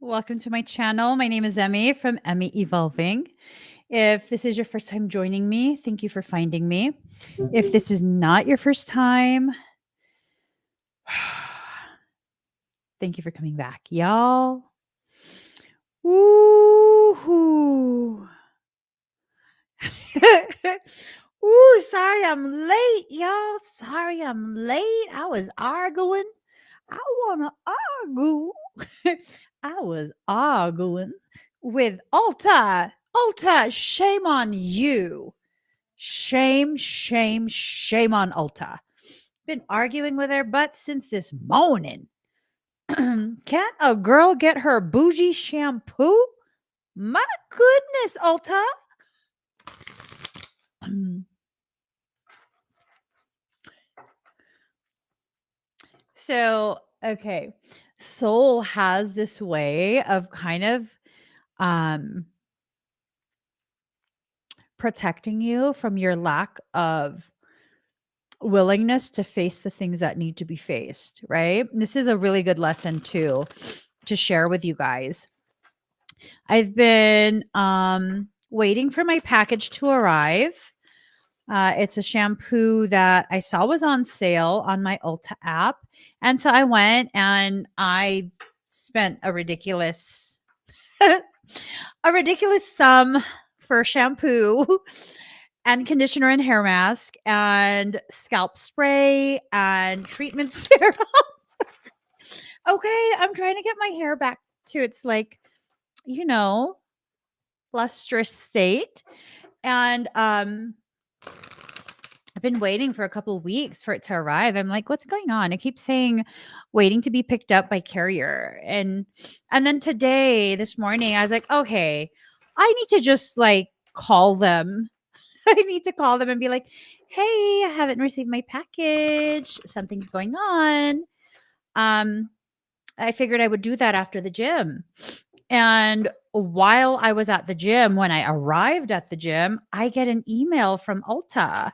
Welcome to my channel. My name is Emmy from Emmy Evolving. If this is your first time joining me, thank you for finding me. If this is not your first time, thank you for coming back, y'all. Woo-hoo. Ooh, sorry I'm late, y'all. Sorry I'm late. I was arguing. I want to argue. I was arguing with Alta. Alta, shame on you. Shame, shame, shame on Alta. Been arguing with her butt since this morning. Can't a girl get her bougie shampoo? My goodness, Alta. So, okay. Soul has this way of kind of um protecting you from your lack of willingness to face the things that need to be faced, right? This is a really good lesson too to share with you guys. I've been waiting for my package to arrive. It's a shampoo that I saw was on sale on my Ulta app. And so I went and I spent a ridiculous sum for shampoo and conditioner and hair mask and scalp spray and treatment serum. Okay, I'm trying to get my hair back to its lustrous state. And I've been waiting for a couple weeks for it to arrive. I'm like, what's going on? It keeps saying waiting to be picked up by carrier. And then today, this morning, I was like, okay, I need to just call them. I need to call them and be like, hey, I haven't received my package. Something's going on. I figured I would do that after the gym. And while I was at the gym, when I arrived at the gym, I get an email from Ulta.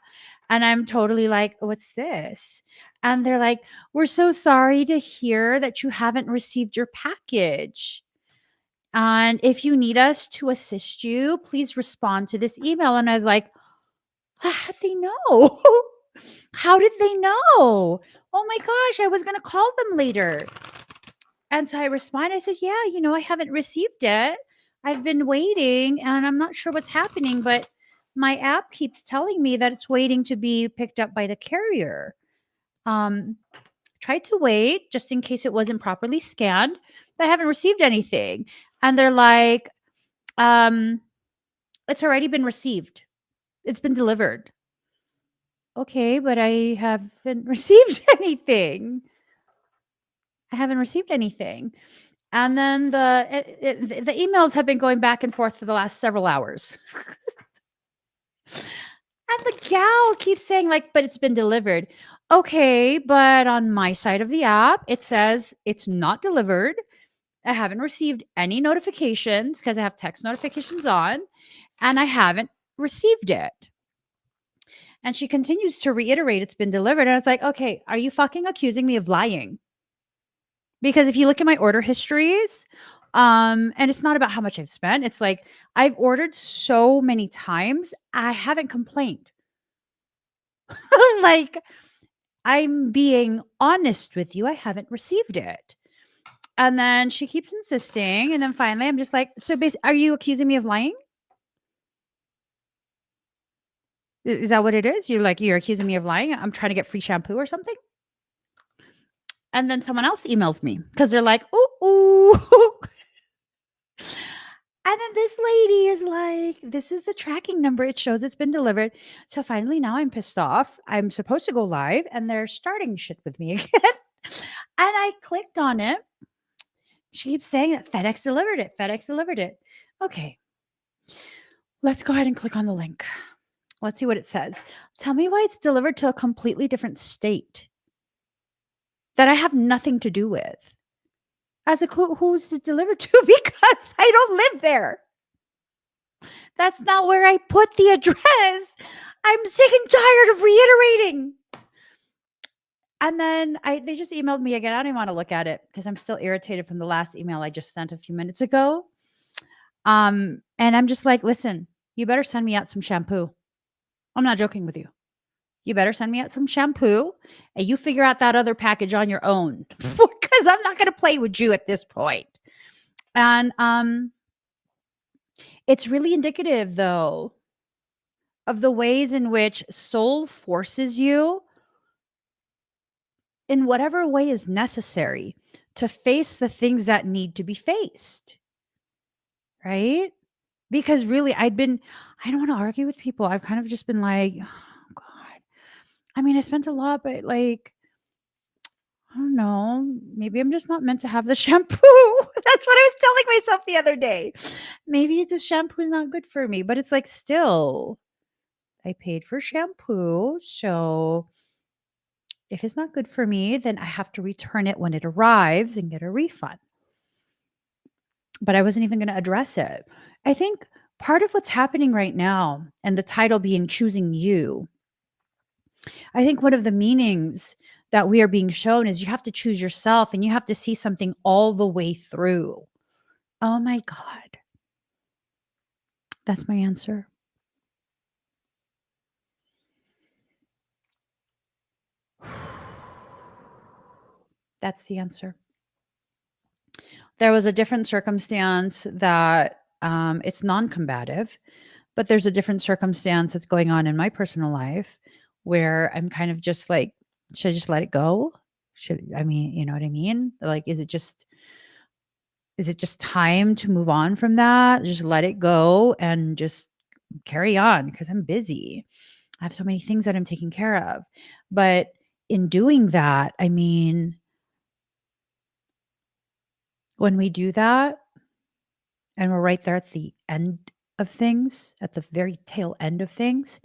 And I'm totally like, what's this? And they're like, we're so sorry to hear that you haven't received your package. And if you need us to assist you, please respond to this email. And I was like, how did they know? How did they know? Oh my gosh, I was going to call them later. And so I responded, I said, yeah, I haven't received it. I've been waiting and I'm not sure what's happening, but my app keeps telling me that it's waiting to be picked up by the carrier. Tried to wait just in case it wasn't properly scanned, but I haven't received anything. And they're like, it's already been received. It's been delivered. Okay, but I haven't received anything. I haven't received anything. And then the emails have been going back and forth for the last several hours. And the gal keeps saying, but it's been delivered. Okay, but on my side of the app, it says it's not delivered. I haven't received any notifications because I have text notifications on, and I haven't received it. And she continues to reiterate it's been delivered. And I was like, okay, are you fucking accusing me of lying? Because if you look at my order histories, and it's not about how much I've spent, it's like I've ordered so many times, I haven't complained. Like, I'm being honest with you, I haven't received it. And then she keeps insisting, and then finally I'm just like, so basically, are you accusing me of lying? Is that what it is? You're accusing me of lying? I'm trying to get free shampoo or something? And then someone else emails me because they're like, ooh. And then this lady is like, this is the tracking number. It shows it's been delivered. So finally, now I'm pissed off. I'm supposed to go live and they're starting shit with me again. And I clicked on it. She keeps saying that FedEx delivered it. FedEx delivered it. Okay. Let's go ahead and click on the link. Let's see what it says. Tell me why it's delivered to a completely different state that I have nothing to do with. As who's it delivered to? Because I don't live there. That's not where I put the address. I'm sick and tired of reiterating. And then they just emailed me again. I don't even want to look at it because I'm still irritated from the last email I just sent a few minutes ago. And I'm just like, listen, you better send me out some shampoo. I'm not joking with you. You better send me out some shampoo and you figure out that other package on your own because I'm not going to play with you at this point. And it's really indicative, though, of the ways in which soul forces you in whatever way is necessary to face the things that need to be faced. Right? Because really, I don't want to argue with people. I've kind of just been like, oh, God. I mean, I spent a lot, but like, I don't know. Maybe I'm just not meant to have the shampoo. That's what I was telling myself the other day. Maybe this shampoo is not good for me, but it's like, still, I paid for shampoo. So if it's not good for me, then I have to return it when it arrives and get a refund. But I wasn't even going to address it. I think part of what's happening right now, and the title being Choosing You, I think one of the meanings that we are being shown is you have to choose yourself and you have to see something all the way through. Oh my God. That's my answer. That's the answer. There was a different circumstance that it's non combative, but there's a different circumstance that's going on in my personal life where I'm kind of just like, should I just let it go? I mean, you know what I mean? Like, is it just time to move on from that? Just let it go and just carry on because I'm busy. I have so many things that I'm taking care of. But in doing that, I mean, when we do that and we're right there at the end of things, at the very tail end of things,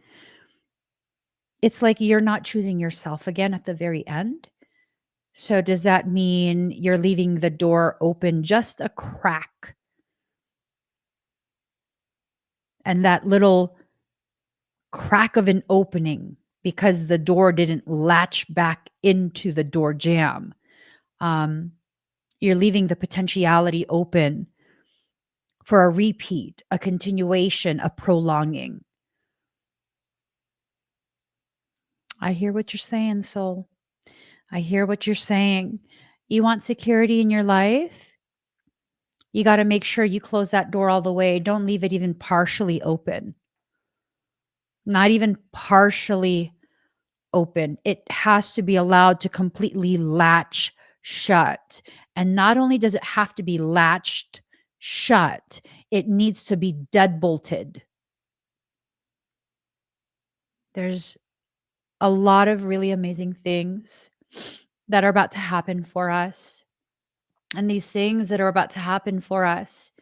it's like you're not choosing yourself again at the very end. So does that mean you're leaving the door open just a crack? And that little crack of an opening because the door didn't latch back into the door jamb. Um, you're leaving the potentiality open for a repeat, a continuation, a prolonging. I hear what you're saying, soul. I hear what you're saying. You want security in your life? You got to make sure you close that door all the way. Don't leave it even partially open. Not even partially open. It has to be allowed to completely latch shut. And not only does it have to be latched shut, it needs to be deadbolted. There's a lot of really amazing things that are about to happen for us. And these things that are about to happen for us,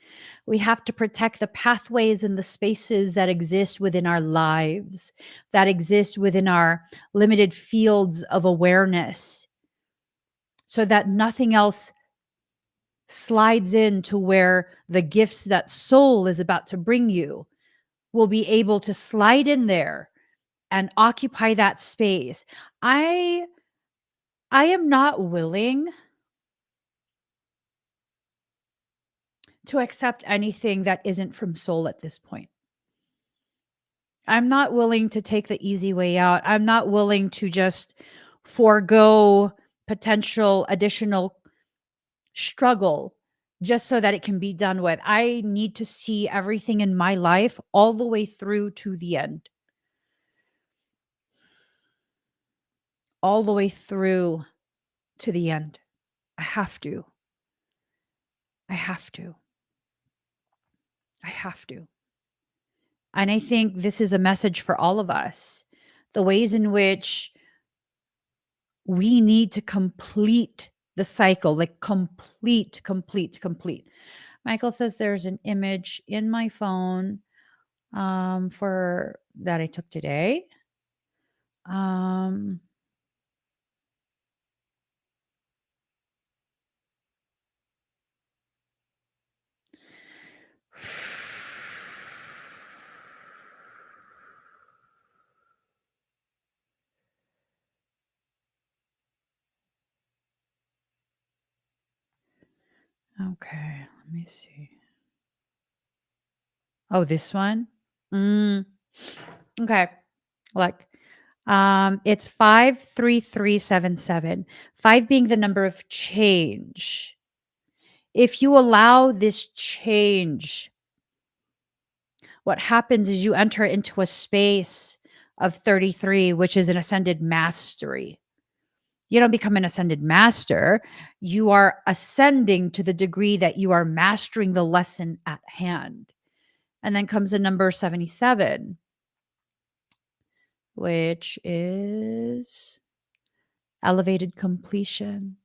we have to protect the pathways and the spaces that exist within our lives, that exist within our limited fields of awareness, so that nothing else slides into where the gifts that soul is about to bring you will be able to slide in there and occupy that space. I am not willing to accept anything that isn't from soul at this point. I'm not willing to take the easy way out. I'm not willing to just forego potential additional struggle just so that it can be done with. I need to see everything in my life all the way through to the end. All the way through to the end. I have to. I have to. I have to. And I think this is a message for all of us. The ways in which we need to complete the cycle, like complete. Michael says there's an image in my phone for that I took today. Um Okay, let me see. Oh, this one? Mm, okay. Like, it's 53377. 5 being the number of change. If you allow this change, what happens is you enter into a space of 33, which is an ascended mastery. You don't become an ascended master. You are ascending to the degree that you are mastering the lesson at hand. And then comes the number 77, which is elevated completion.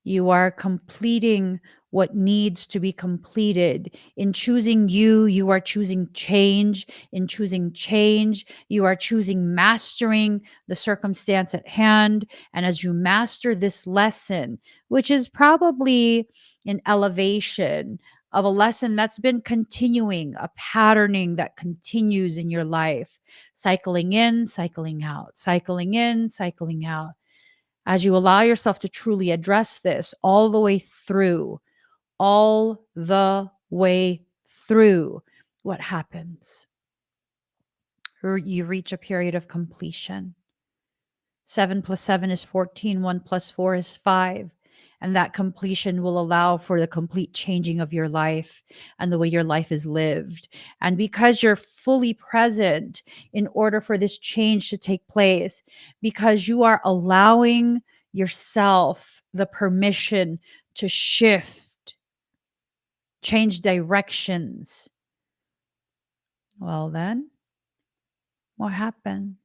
You are completing what needs to be completed. In choosing you, you are choosing change. In choosing change, you are choosing mastering the circumstance at hand. And as you master this lesson, which is probably an elevation of a lesson that's been continuing, a patterning that continues in your life, cycling in, cycling out, cycling in, cycling out, as you allow yourself to truly address this all the way through, what happens? You reach a period of completion. 7 plus 7 is 14. 1 plus 4 is 5. And that completion will allow for the complete changing of your life and the way your life is lived. And because you're fully present in order for this change to take place, because you are allowing yourself the permission to shift, change directions, well, then what happens?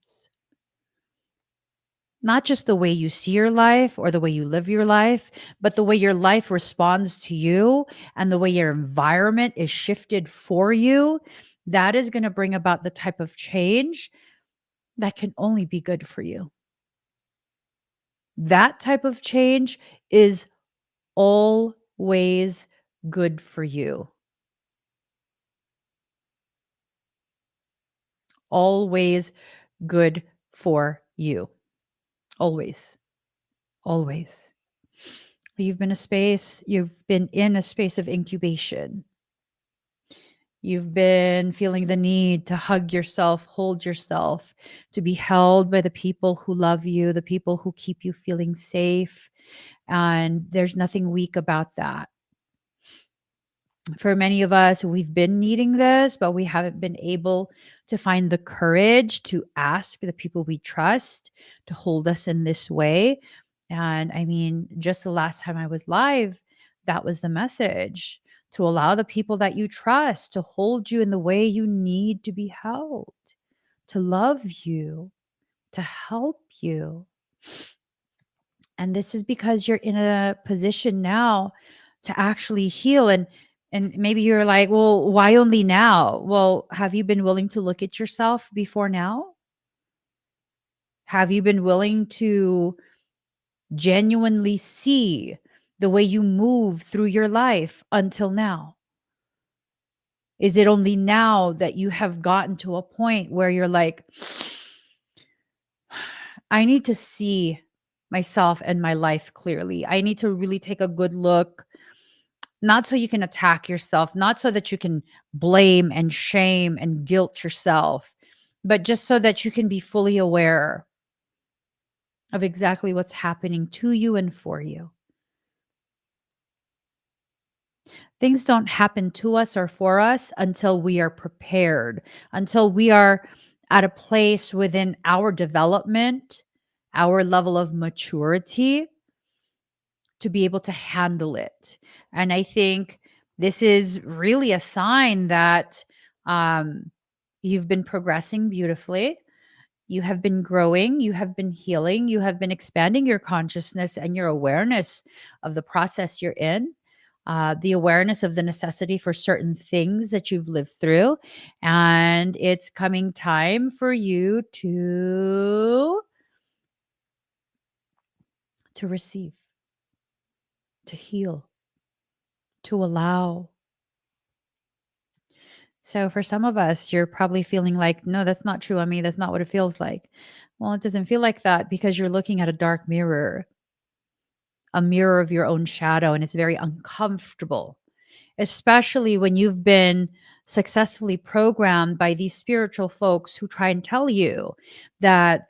Not just the way you see your life or the way you live your life, but the way your life responds to you and the way your environment is shifted for you. That is going to bring about the type of change that can only be good for you. That type of change is always good for you. Always good for you. Always. Always. You've been in a space of incubation. You've been feeling the need to hug yourself, hold yourself, to be held by the people who love you, the people who keep you feeling safe. And there's nothing weak about that. For many of us, we've been needing this, but we haven't been able to find the courage to ask the people we trust to hold us in this way. And I mean, just the last time I was live, that was the message, to allow the people that you trust to hold you in the way you need to be held, to love you, to help you. And this is because you're in a position now to actually heal. And maybe you're like, well, why only now? Well, have you been willing to look at yourself before now? Have you been willing to genuinely see the way you move through your life until now? Is it only now that you have gotten to a point where you're like, I need to see myself and my life clearly. I need to really take a good look, not so you can attack yourself, not so that you can blame and shame and guilt yourself, but just so that you can be fully aware of exactly what's happening to you and for you. Things don't happen to us or for us until we are prepared, until we are at a place within our development, our level of maturity to be able to handle it. And I think this is really a sign that um, you've been progressing beautifully. You have been growing, you have been healing, you have been expanding your consciousness and your awareness of the process you're in, the awareness of the necessity for certain things that you've lived through. And it's coming time for you to receive, to heal, to allow. So for some of us, you're probably feeling like, no, that's not true. I mean, that's not what it feels like. Well, it doesn't feel like that because you're looking at a dark mirror. a mirror of your own shadow, and it's very uncomfortable, especially when you've been successfully programmed by these spiritual folks who try and tell you that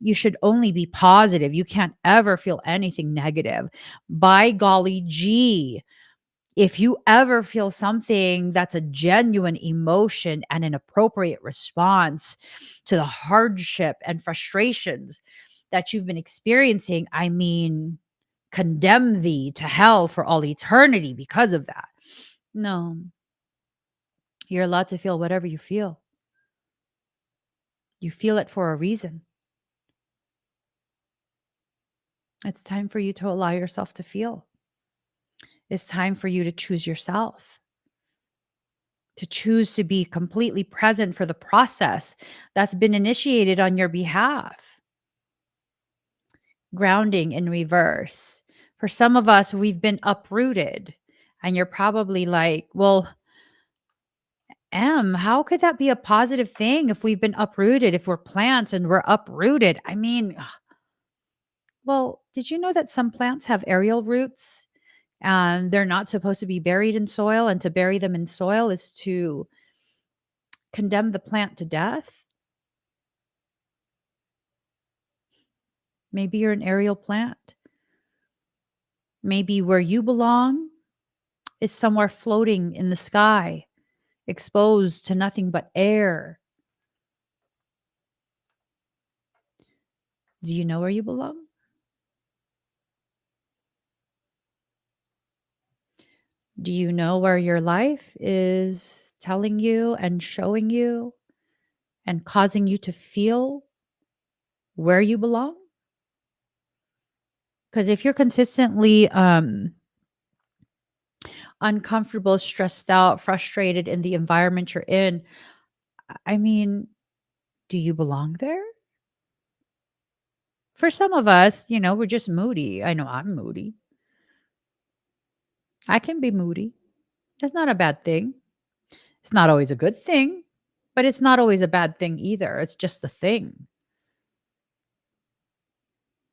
you should only be positive. You can't ever feel anything negative. By golly gee, if you ever feel something that's a genuine emotion and an appropriate response to the hardship and frustrations that you've been experiencing, I mean, condemn thee to hell for all eternity because of that. No, you're allowed to feel whatever you feel. You feel it for a reason. It's time for you to allow yourself to feel. It's time for you to choose yourself, to choose to be completely present for the process that's been initiated on your behalf. Grounding in reverse. For some of us, we've been uprooted, and you're probably like, well, how could that be a positive thing if we've been uprooted, if we're plants and we're uprooted? I mean, well, did you know that some plants have aerial roots and they're not supposed to be buried in soil? And to bury them in soil is to condemn the plant to death. Maybe you're an aerial plant. Maybe where you belong is somewhere floating in the sky, exposed to nothing but air. Do you know where you belong? Do you know where your life is telling you and showing you and causing you to feel where you belong? Because if you're consistently uncomfortable, stressed out, frustrated in the environment you're in, I mean, do you belong there? For some of us, we're just moody. I know I'm moody. I can be moody. That's not a bad thing. It's not always a good thing, but it's not always a bad thing either. It's just a thing.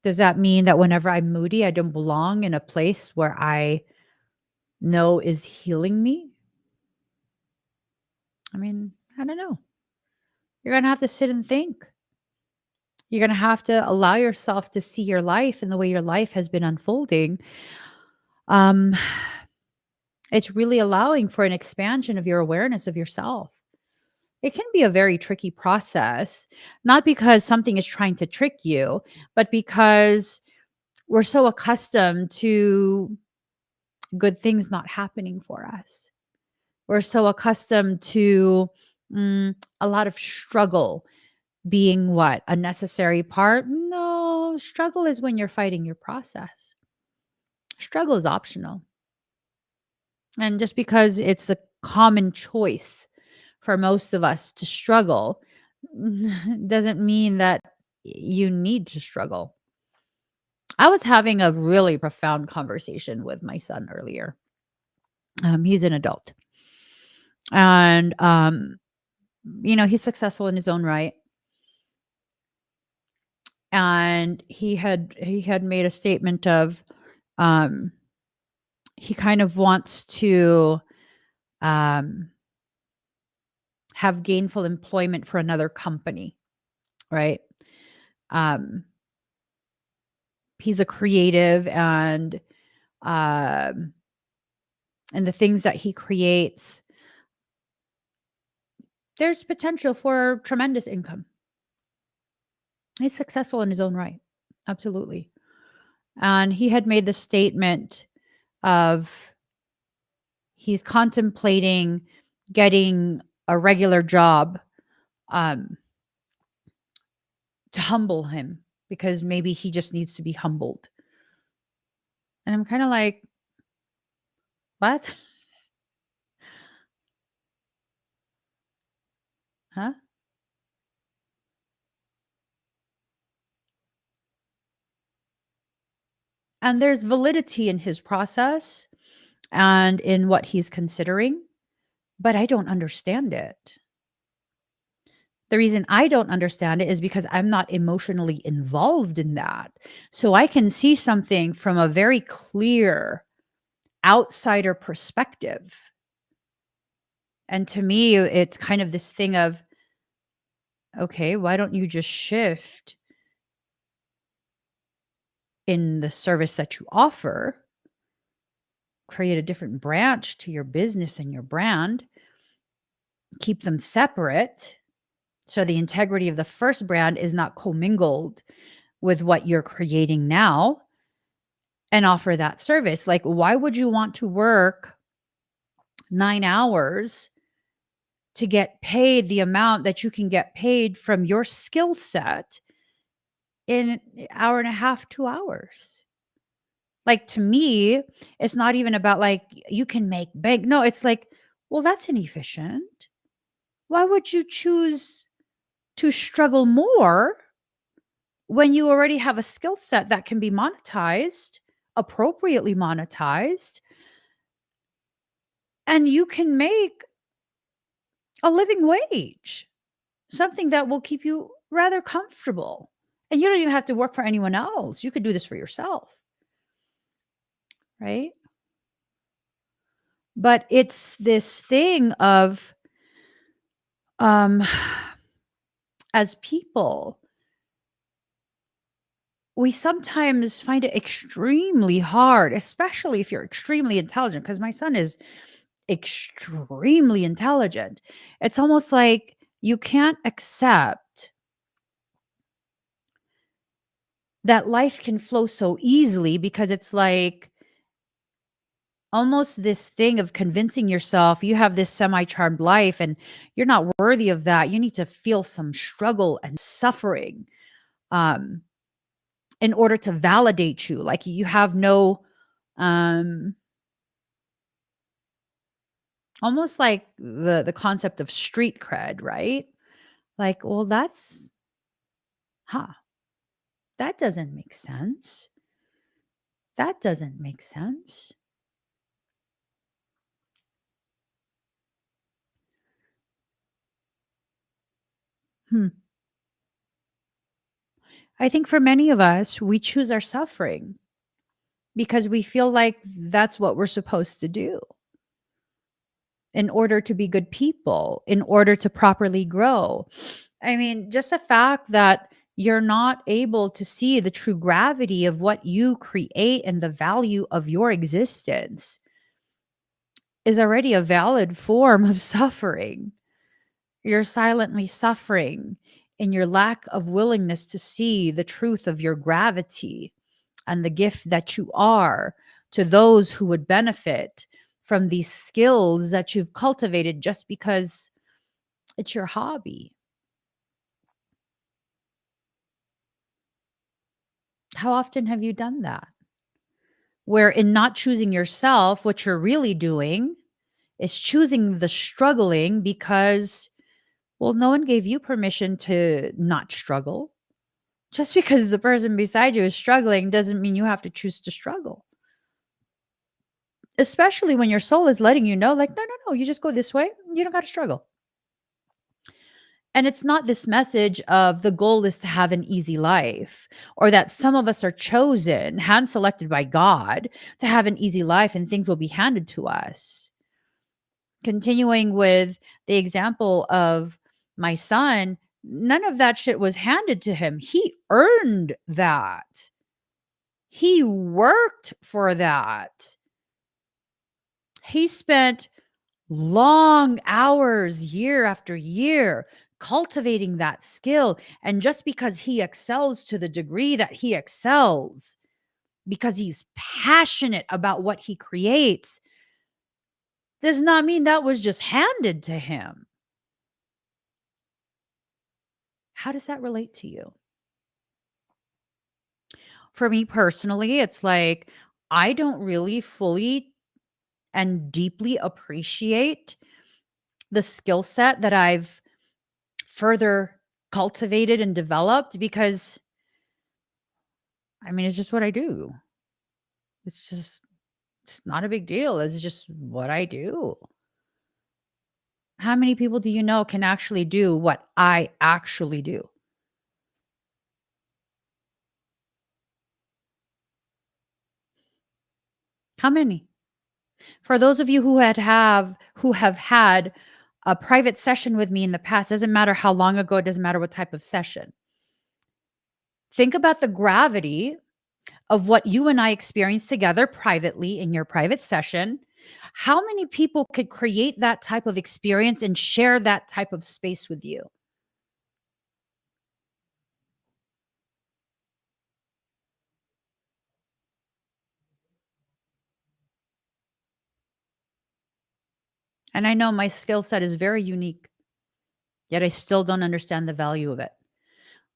Does that mean that whenever I'm moody, I don't belong in a place where I know is healing me? I mean, I don't know. You're going to have to sit and think. You're going to have to allow yourself to see your life and the way your life has been unfolding. Um, it's really allowing for an expansion of your awareness of yourself. It can be a very tricky process, not because something is trying to trick you, but because we're so accustomed to good things not happening for us. We're so accustomed to a lot of struggle being what? A necessary part? No, struggle is when you're fighting your process. Struggle is optional. And just because it's a common choice for most of us to struggle doesn't mean that you need to struggle. I was having a really profound conversation with my son earlier. He's an adult, and he's successful in his own right. And he had made a statement of um, he kind of wants to um, have gainful employment for another company, right? Um, he's a creative, um, and the things that he creates, there's potential for tremendous income. He's successful in his own right, absolutely. And he had made the statement of he's contemplating getting a regular job um, to humble him because maybe he just needs to be humbled. And I'm kind of like, what? Huh? And there's validity in his process and in what he's considering, but I don't understand it. The reason I don't understand it is because I'm not emotionally involved in that. So I can see something from a very clear outsider perspective. And to me, it's kind of this thing of, okay, why don't you just shift in the service that you offer, create a different branch to your business and your brand, keep them separate so the integrity of the first brand is not commingled with what you're creating now, and offer that service. Like, why would you want to work 9 hours to get paid the amount that you can get paid from your skill set in an hour and a half, 2 hours? Like, to me, it's not even about like you can make bank. No, it's like, well, that's inefficient. Why would you choose to struggle more when you already have a skill set that can be monetized, appropriately monetized, and you can make a living wage, something that will keep you rather comfortable. And you don't even have to work for anyone else. You could do this for yourself, right? But it's this thing of, um as people, we sometimes find it extremely hard, especially if you're extremely intelligent, because my son is extremely intelligent. It's almost like you can't accept that life can flow so easily, because it's like almost this thing of convincing yourself you have this semi-charmed life and you're not worthy of that. You need to feel some struggle and suffering, um, in order to validate you. Like, you have no, um, almost like the concept of street cred, right? Like, well, huh, that doesn't make sense. That doesn't make sense. Hmm. I think for many of us, we choose our suffering because we feel like that's what we're supposed to do in order to be good people, in order to properly grow. I mean, just the fact that you're not able to see the true gravity of what you create and the value of your existence is already a valid form of suffering. You're silently suffering in your lack of willingness to see the truth of your gravity and the gift that you are to those who would benefit from these skills that you've cultivated just because it's your hobby. How often have you done that? Where in not choosing yourself, what you're really doing is choosing the struggling because, well, no one gave you permission to not struggle. Just because the person beside you is struggling doesn't mean you have to choose to struggle. Especially when your soul is letting you know, like, no, no, no, you just go this way. You don't got to struggle. And it's not this message of the goal is to have an easy life, or that some of us are chosen, hand selected by God to have an easy life and things will be handed to us. Continuing with the example of my son, none of that shit was handed to him. He earned that. He worked for that. He spent long hours, year after year, cultivating that skill. And just because he excels to the degree that he excels, because he's passionate about what he creates, does not mean that was just handed to him. How does that relate to you? For me personally, it's like I don't really fully and deeply appreciate the skill set that I've further cultivated and developed, because I mean, it's just what I do. It's just, it's not a big deal. It's just what I do. How many people do you know can actually do what I actually do? How many? For those of you who have had a private session with me in the past, doesn't matter how long ago, it doesn't matter what type of session. Think about the gravity of what you and I experienced together privately in your private session. How many people could create that type of experience and share that type of space with you? And I know my skill set is very unique, yet I still don't understand the value of it.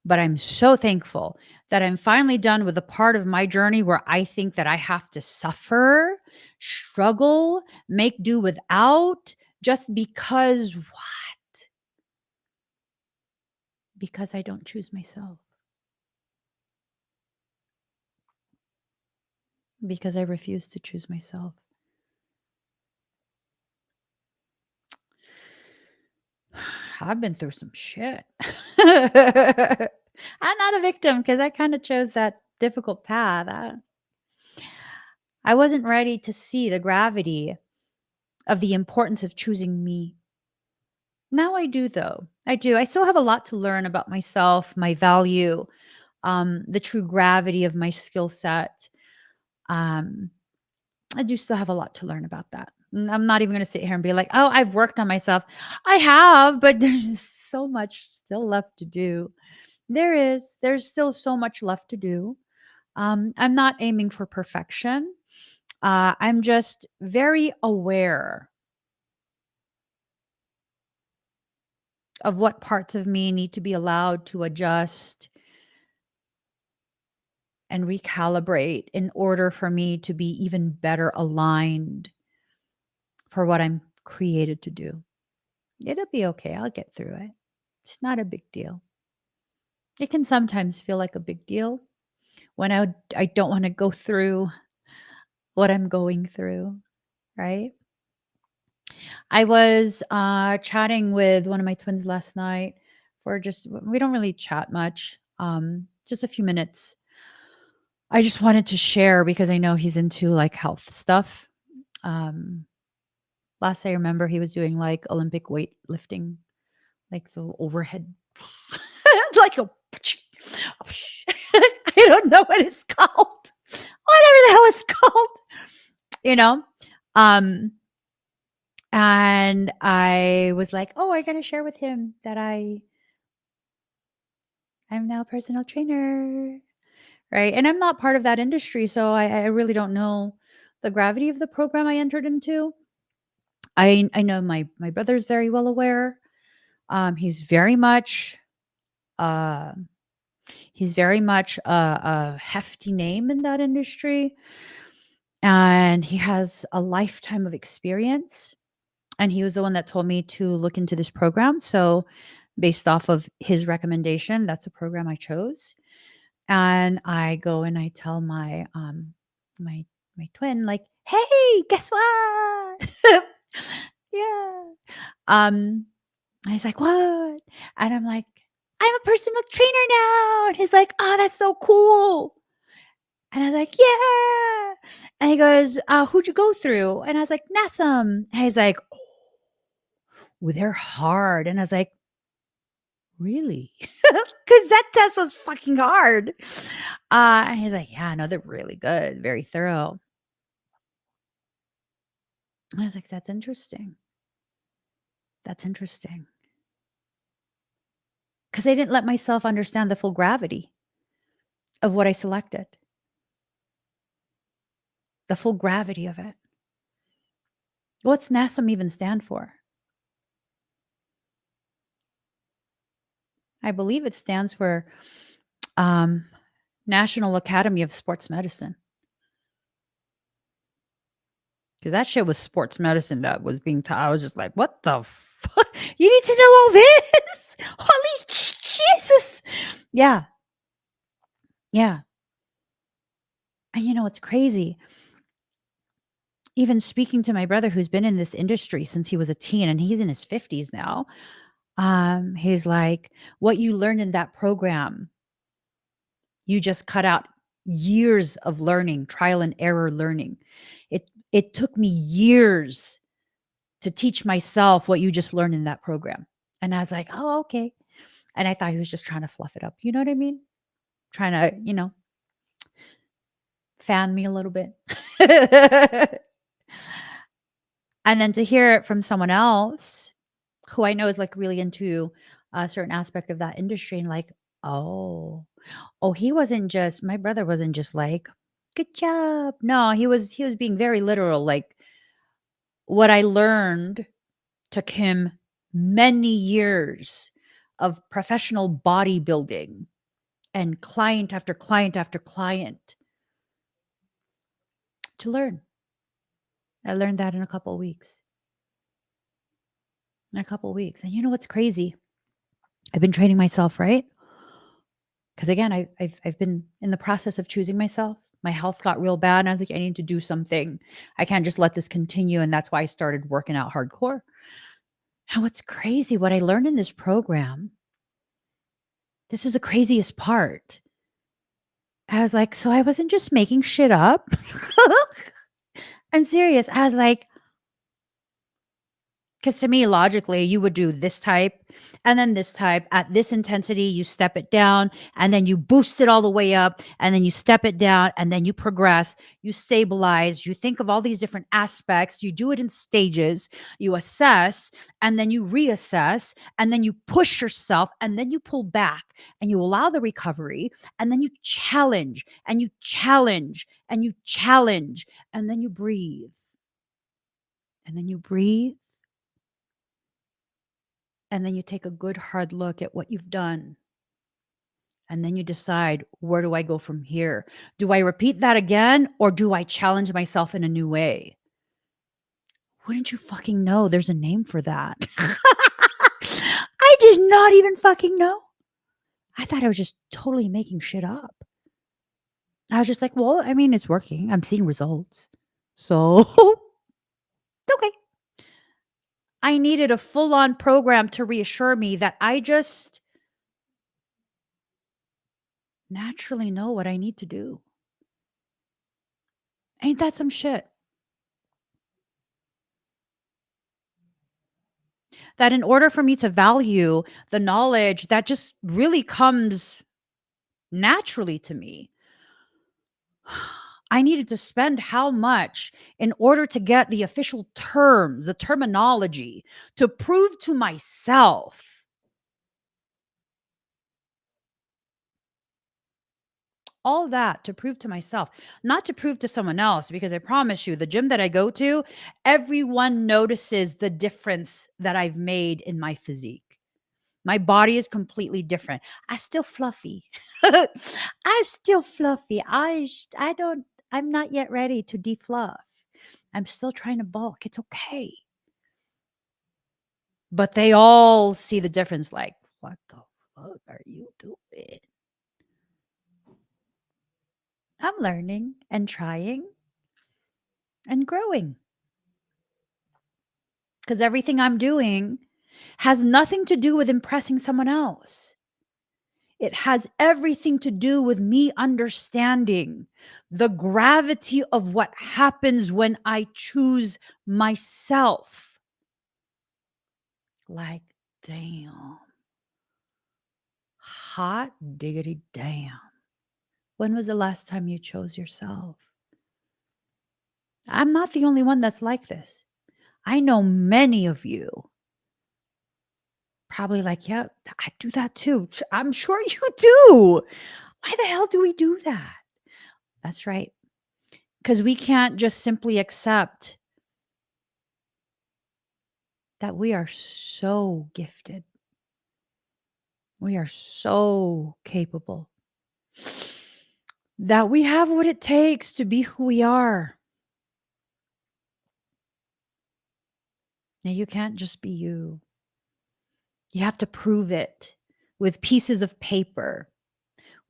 But I'm so thankful that I'm finally done with the part of my journey where I think that I have to suffer, struggle, make do without just because what? Because I don't choose myself. Because I refuse to choose myself. I've been through some shit. I'm not a victim because I kind of chose that difficult path. I wasn't ready to see the gravity of the importance of choosing me. Now I do, though. I do. I still have a lot to learn about myself, my value, the true gravity of my skill set. Um, I do still have a lot to learn about that. I'm not even going to sit here and be like, oh, I've worked on myself. I have, but there's so much still left to do. There's still so much left to do. I'm not aiming for perfection. I'm just very aware of what parts of me need to be allowed to adjust and recalibrate in order for me to be even better aligned for what I'm created to do. It'll be okay. I'll get through it. It's not a big deal. It can sometimes feel like a big deal when I don't want to go through what I'm going through, right? I was chatting with one of my twins last night for just, we don't really chat much, just a few minutes. I just wanted to share because I know he's into like health stuff. Um, Last I remember, he was doing like Olympic weightlifting, like the overhead, like a. I don't know what it's called. Whatever the hell it's called, you know. Um, and I was like, "Oh, I got to share with him that I'm now a personal trainer, right?" And I'm not part of that industry, so I really don't know the gravity of the program I entered into. I know my brother's very well aware. He's very much uh he's very much a hefty name in that industry, and he has a lifetime of experience. And he was the one that told me to look into this program. So, based off of his recommendation, that's a program I chose. And I go and I tell my my twin like, "Hey, guess what?" Yeah. Um and he's like, "What?" And I'm like, "I'm a personal trainer now." And he's like, "Oh, that's so cool." And I was like, "Yeah." And he goes, "Who'd you go through?" And I was like, "NASM." And he's like, "Oh, they're hard." And I was like, "Really?" Because that test was fucking hard. And he's like, "Yeah, no, they're really good, very thorough." And I was like, "That's interesting. That's interesting." Because I didn't let myself understand the full gravity of what I selected, the full gravity of it. What's NASM even stand for? I believe it stands for um, National Academy of Sports Medicine. Because that shit was sports medicine that was being taught. I was just like, what the fuck? You need to know all this? Holy Jesus. Yeah. Yeah. And you know what's crazy? even speaking to my brother who's been in this industry since he was a teen and he's in his 50s now, he's like, "What you learned in that program, you just cut out years of learning, trial and error learning. It took me years to teach myself what you just learned in that program." And I was like, "Oh, okay." And I thought he was just trying to fluff it up. You know what I mean? Trying to, fan me a little bit. And then to hear it from someone else who I know is like really into a certain aspect of that industry and like, oh, he wasn't just, my brother wasn't just like, good job. No, he was being very literal. Like what I learned took him many years of professional bodybuilding and client after client after client to learn. I learned that in a couple of weeks. In a couple of weeks. And you know what's crazy? I've been training myself, right? Because again, I've been in the process of choosing myself. My health got real bad, and I was like, I need to do something. I can't just let this continue. And that's why I started working out hardcore. And what's crazy, what I learned in this program, this is the craziest part. I was like, so I wasn't just making shit up. I'm serious. I was like, because to me, logically, you would do this type and then this type at this intensity, you step it down and then you boost it all the way up and then you step it down and then you progress, you stabilize, you think of all these different aspects, you do it in stages, you assess and then you reassess and then you push yourself and then you pull back and you allow the recovery and then you challenge and you challenge and you challenge and then you breathe. And then you breathe. And then you take a good hard look at what you've done. And then you decide, where do I go from here? Do I repeat that again or do I challenge myself in a new way? Wouldn't you fucking know there's a name for that? I did not even fucking know. I thought I was just totally making shit up. I was just like, well, I mean, it's working. I'm seeing results. So, okay. I needed a full on program to reassure me that I just naturally know what I need to do. Ain't that some shit? That in order for me to value the knowledge that just really comes naturally to me, I needed to spend how much in order to get the official terms, the terminology, to prove to myself all that, to prove to myself, not to prove to someone else, because I promise you, the gym that I go to, everyone notices the difference that I've made in my physique. My body is completely different. I still fluffy. I still fluffy. I don't, I'm not yet ready to defluff. I'm still trying to bulk. It's okay. But they all see the difference like, what the fuck are you doing? I'm learning and trying and growing. Because everything I'm doing has nothing to do with impressing someone else. It has everything to do with me understanding the gravity of what happens when I choose myself. Like, damn. Hot diggity damn. When was the last time you chose yourself? I'm not the only one that's like this. I know many of you probably like, yeah, I do that too. I'm sure you do. Why the hell do we do that? That's right. Because we can't just simply accept that we are so gifted. We are so capable that we have what it takes to be who we are. Now, you can't just be you. You have to prove it with pieces of paper,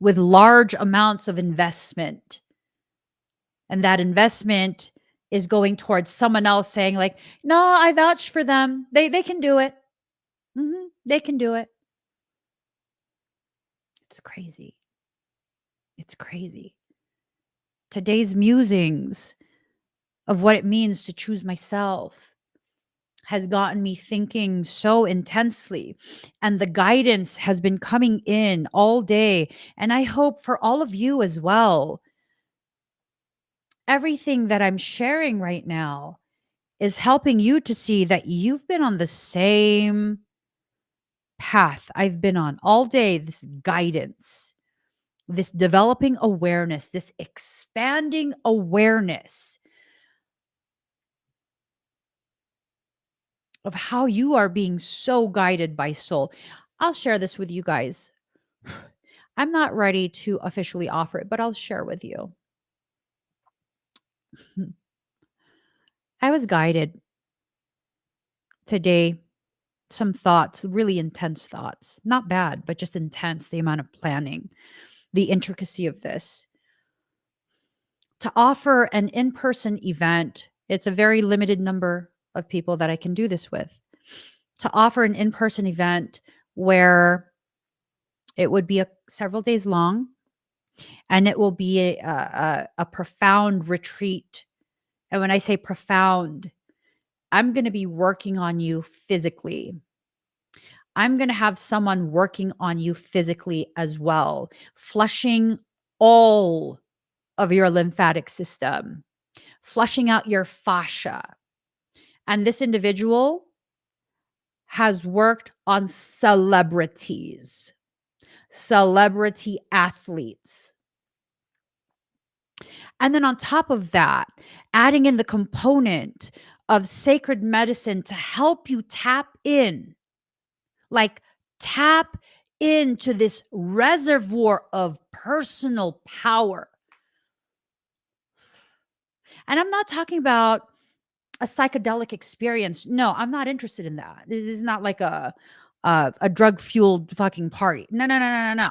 with large amounts of investment. And that investment is going towards someone else saying like, "No, I vouch for them. They can do it. They can do it." It's crazy. It's crazy. Today's musings of what it means to choose myself has gotten me thinking so intensely, and the guidance has been coming in all day, and I hope for all of you as well. Everything that I'm sharing right now is helping you to see that you've been on the same path I've been on all day, this guidance, this developing awareness, this expanding awareness of how you are being so guided by soul. I'll share this with you guys. I'm not ready to officially offer it, but I'll share with you. I was guided today, some thoughts, really intense thoughts. Not bad, but just intense, the amount of planning, the intricacy of this. To offer an in person event, it's a very limited number of people that I can do this with. To offer an in person event where it would be several days long, and it will be a profound retreat. And when I say profound, I'm going to be working on you physically. I'm going to have someone working on you physically as well, flushing all of your lymphatic system, flushing out your fascia. And this individual has worked on celebrities, celebrity athletes. And then on top of that, adding in the component of sacred medicine to help you like tap into this reservoir of personal power. And I'm not talking about a psychedelic experience. No, I'm not interested in that. This is not like a drug fueled fucking party. No, no, no, no, no, no,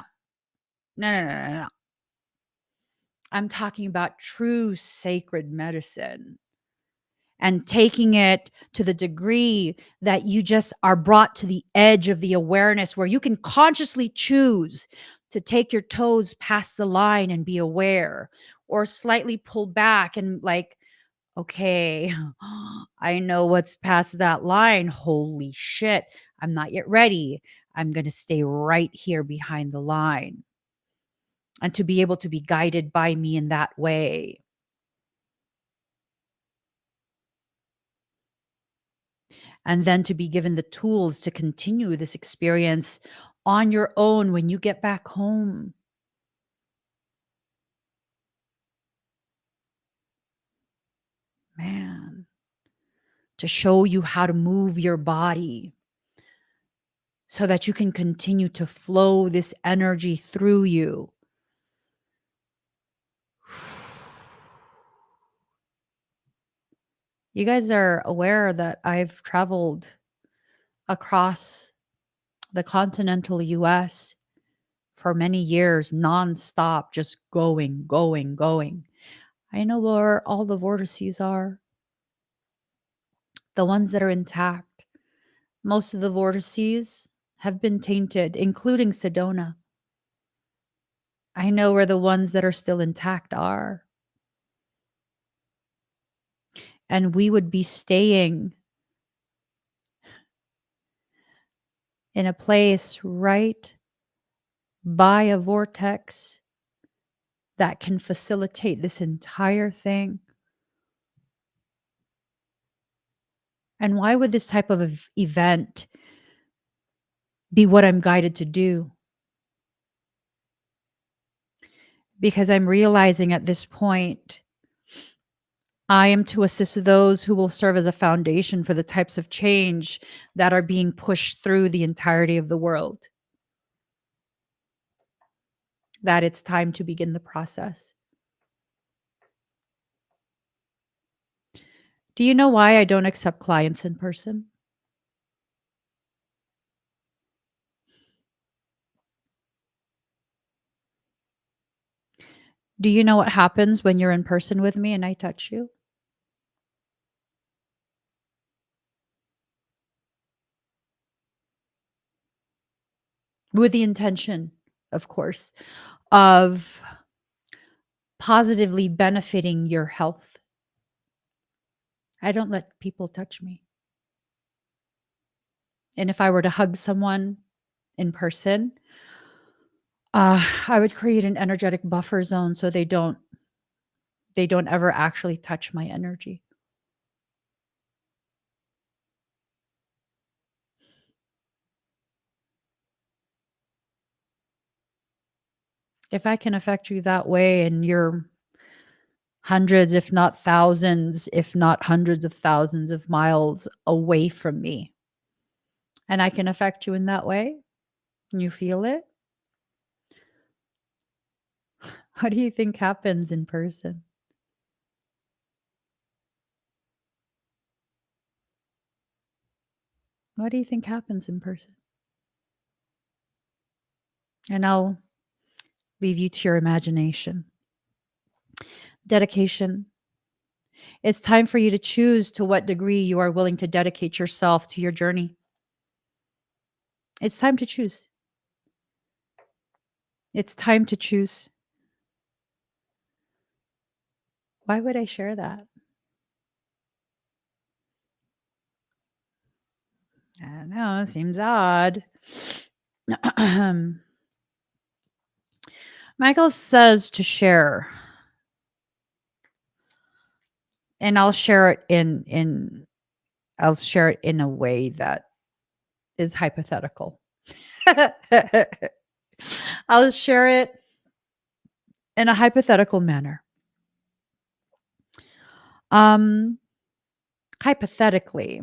no, no, no, no, no. I'm talking about true sacred medicine and taking it to the degree that you just are brought to the edge of the awareness where you can consciously choose to take your toes past the line and be aware, or slightly pull back and like, okay, I know what's past that line. Holy shit, I'm not yet ready. I'm going to stay right here behind the line. And to be able to be guided by me in that way. And then to be given the tools to continue this experience on your own when you get back home. Man, to show you how to move your body so that you can continue to flow this energy through you. You guys are aware that I've traveled across the continental US for many years, nonstop, just going, going, going. I know where all the vortices are, the ones that are intact. Most of the vortices have been tainted, including Sedona. I know where the ones that are still intact are. And we would be staying in a place right by a vortex that can facilitate this entire thing. And why would this type of event be what I'm guided to do? Because I'm realizing at this point, I am to assist those who will serve as a foundation for the types of change that are being pushed through the entirety of the world. That it's time to begin the process. Do you know why I don't accept clients in person? Do you know what happens when you're in person with me and I touch you? with the intention, of course, of positively benefiting your health. I don't let people touch me. And if I were to hug someone in person, I would create an energetic buffer zone so they don't ever actually touch my energy. If I can affect you that way and you're hundreds, if not thousands, if not hundreds of thousands of miles away from me, and I can affect you in that way, and you feel it, what do you think happens in person? What do you think happens in person? And I'll leave you to your imagination. Dedication. It's time for you to choose to what degree you are willing to dedicate yourself to your journey. It's time to choose. It's time to choose. Why would I share that? I don't know. It seems odd. Michael says to share, and I'll share it in a way that is hypothetical. I'll share it in a hypothetical manner. Um, Hypothetically,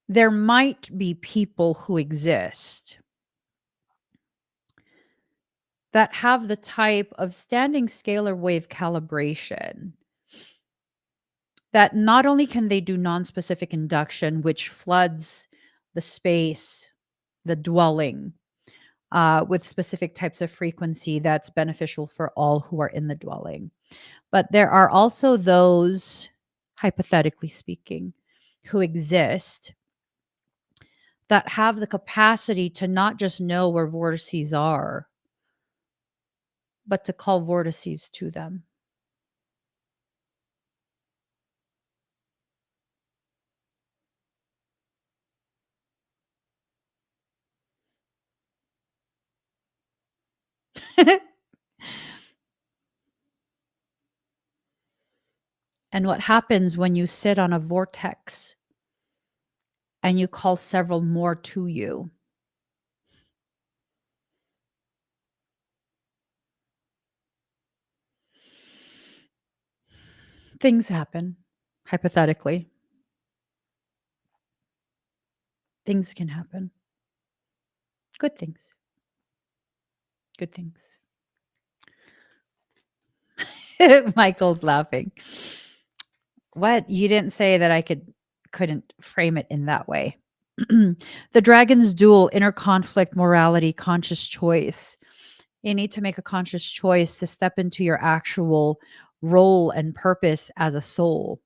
there might be people who exist that have the type of standing scalar wave calibration that not only can they do non-specific induction, which floods the space, the dwelling, with specific types of frequency that's beneficial for all who are in the dwelling. But there are also those, hypothetically speaking, who exist that have the capacity to not just know where vortices are, but to call vortices to them. And what happens when you sit on a vortex and you call several more to you? Things happen, hypothetically. Things can happen. Good things. Good things. Michael's laughing. What? You didn't say that I couldn't frame it in that way. The dragon's duel, inner conflict, morality, conscious choice. You need to make a conscious choice to step into your actual role and purpose as a soul.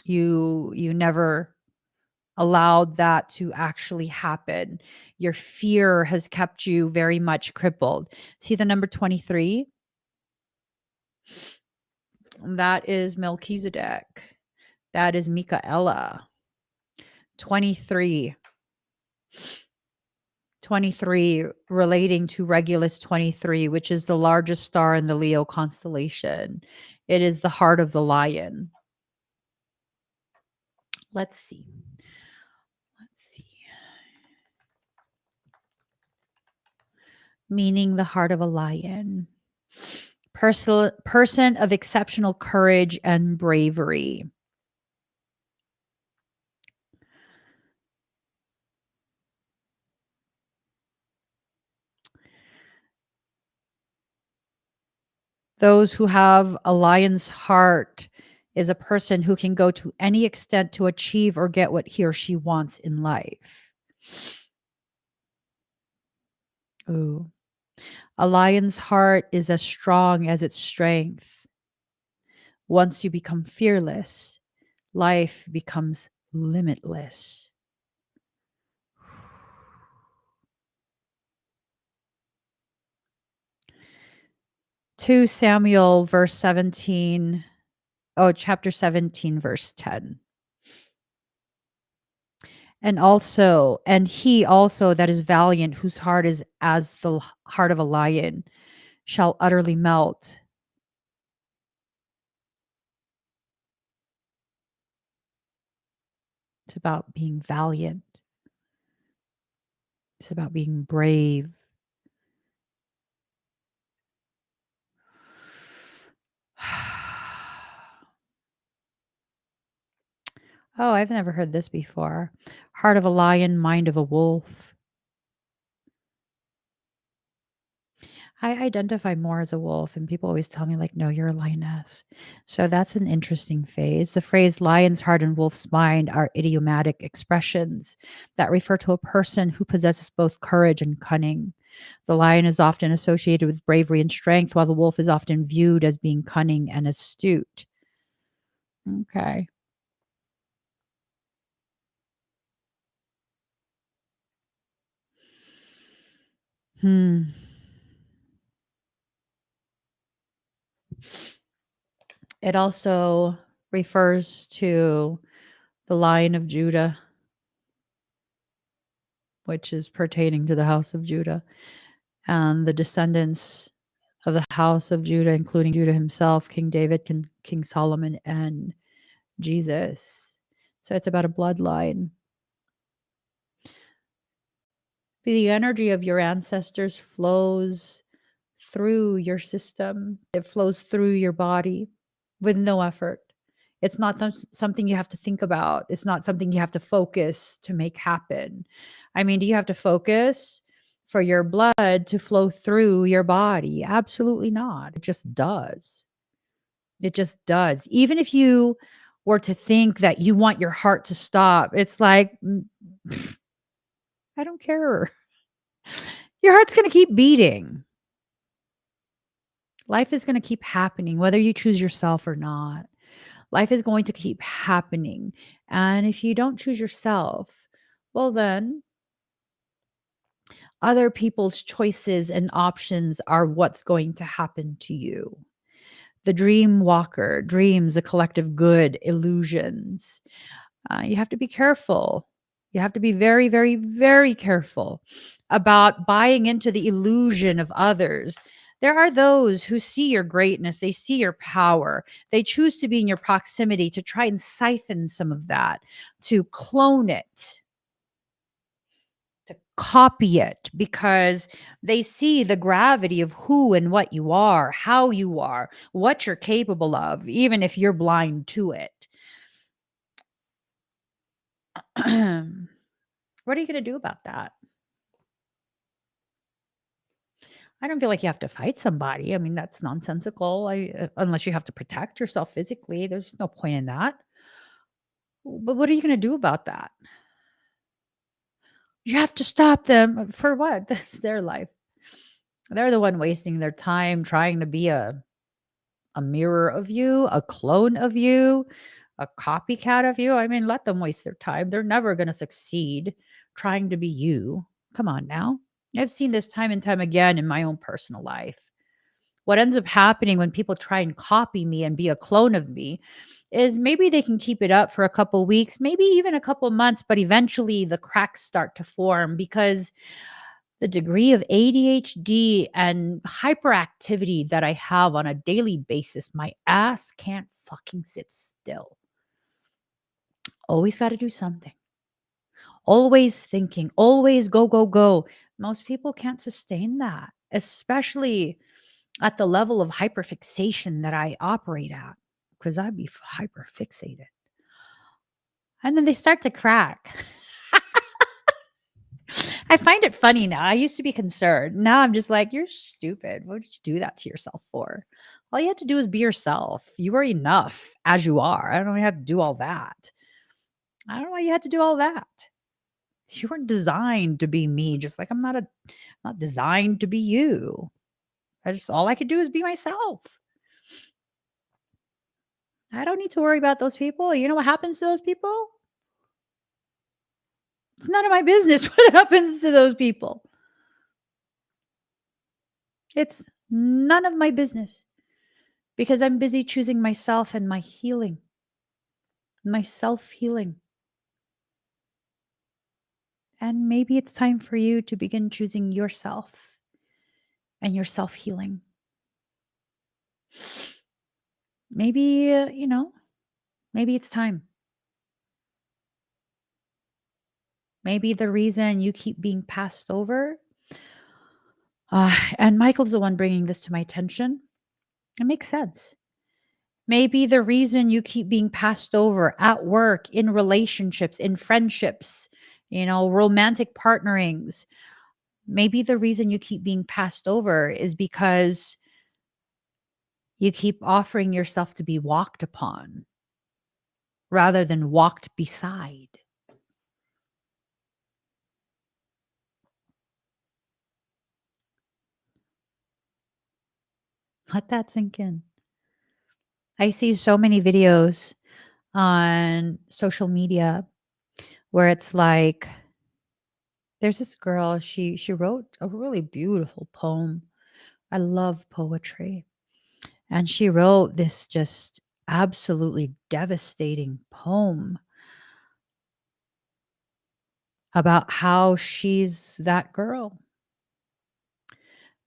You never allowed that to actually happen. Your fear has kept you very much crippled. See the number 23? That is Melchizedek. That is Michaela. 23. 23 relating to Regulus 23, which is the largest star in the Leo constellation. It is the heart of the lion. Let's see. Meaning the heart of a lion. Person of exceptional courage and bravery. Those who have a lion's heart is a person who can go to any extent to achieve or get what he or she wants in life. Ooh. A lion's heart is as strong as its strength. Once you become fearless, life becomes limitless. 2 Samuel verse 17. Oh, chapter 17 verse 10. And he also that is valiant, whose heart is as the heart of a lion, shall utterly melt. It's about being valiant. It's about being brave. Oh, I've never heard this before. Heart of a lion, mind of a wolf. I identify more as a wolf, and people always tell me, like, no, you're a lioness. So that's an interesting phase. The phrase lion's heart and wolf's mind are idiomatic expressions that refer to a person who possesses both courage and cunning. The lion is often associated with bravery and strength, while the wolf is often viewed as being cunning and astute. Okay. Hmm. It also refers to the Lion of Judah, which is pertaining to the house of Judah, and the descendants of the house of Judah, including Judah himself, King David, King Solomon, and Jesus. So it's about a bloodline. The energy of your ancestors flows through your system, it flows through your body with no effort. It's not something you have to think about. It's not something you have to focus to make happen. I mean, do you have to focus for your blood to flow through your body? Absolutely not. It just does. It just does. Even if you were to think that you want your heart to stop, it's like, I don't care. Your heart's going to keep beating. Life is going to keep happening, whether you choose yourself or not. Life is going to keep happening. And if you don't choose yourself, well, then other people's choices and options are what's going to happen to you. The dream walker, dreams, a collective good, illusions. You have to be careful. You have to be very, very, very careful about buying into the illusion of others. There are those who see your greatness, they see your power, they choose to be in your proximity to try and siphon some of that, to clone it, to copy it, because they see the gravity of who and what you are, how you are, what you're capable of, even if you're blind to it. What are you going to do about that? I don't feel like you have to fight somebody. I mean, that's nonsensical. Unless you have to protect yourself physically, there's no point in that. But what are you going to do about that? You have to stop them for what? That's their life. They're the one wasting their time trying to be a mirror of you, a clone of you, a copycat of you. I mean, let them waste their time. They're never going to succeed trying to be you. Come on now. I've seen this time and time again in my own personal life. What ends up happening when people try and copy me and be a clone of me is maybe they can keep it up for a couple weeks, maybe even a couple months, but eventually the cracks start to form because the degree of ADHD and hyperactivity that I have on a daily basis, my ass can't fucking sit still. Always got to do something. Always thinking, always go, go, go. Most people can't sustain that, especially at the level of hyperfixation that I operate at, because I'd be hyperfixated. And then they start to crack. I find it funny now. I used to be concerned. Now I'm just like, you're stupid. What did you do that to yourself for? All you had to do is be yourself. You are enough as you are. I don't know why you had to do all that. I don't know why you had to do all that. You weren't designed to be me, just like I'm not designed to be you. I just all I could do is be myself. I don't need to worry about those people. You know what happens to those people? It's none of my business what happens to those people. It's None of my business, because I'm busy choosing myself and my healing, my self healing. And maybe it's time for you to begin choosing yourself and your self healing. Maybe, maybe it's time. Maybe the reason you keep being passed over, and Michael's the one bringing this to my attention. It makes sense. Maybe the reason you keep being passed over at work, in relationships, in friendships, romantic partnerings, maybe the reason you keep being passed over is because you keep offering yourself to be walked upon rather than walked beside. Let that sink in. I see so many videos on social media where it's like there's this girl, she wrote a really beautiful poem. I love poetry. And she wrote this just absolutely devastating poem about how she's that girl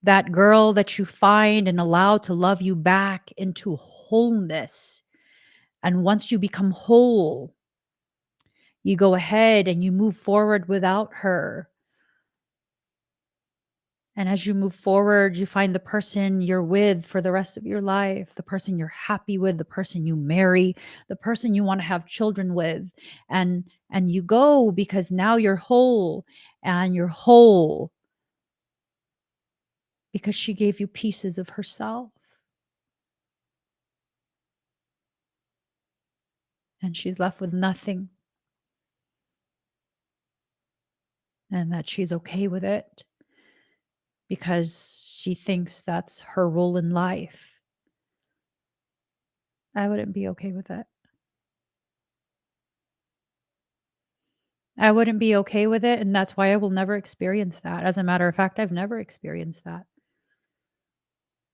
that you find and allow to love you back into wholeness. And once you become whole, you go ahead and you move forward without her. And as you move forward, you find the person you're with for the rest of your life, the person you're happy with, the person you marry, the person you want to have children with. And you go because now you're whole, and you're whole because she gave you pieces of herself. And she's left with nothing. And that she's okay with it because she thinks that's her role in life. I wouldn't be okay with it. I wouldn't be okay with it, and that's why I will never experience that. As a matter of fact, I've never experienced that.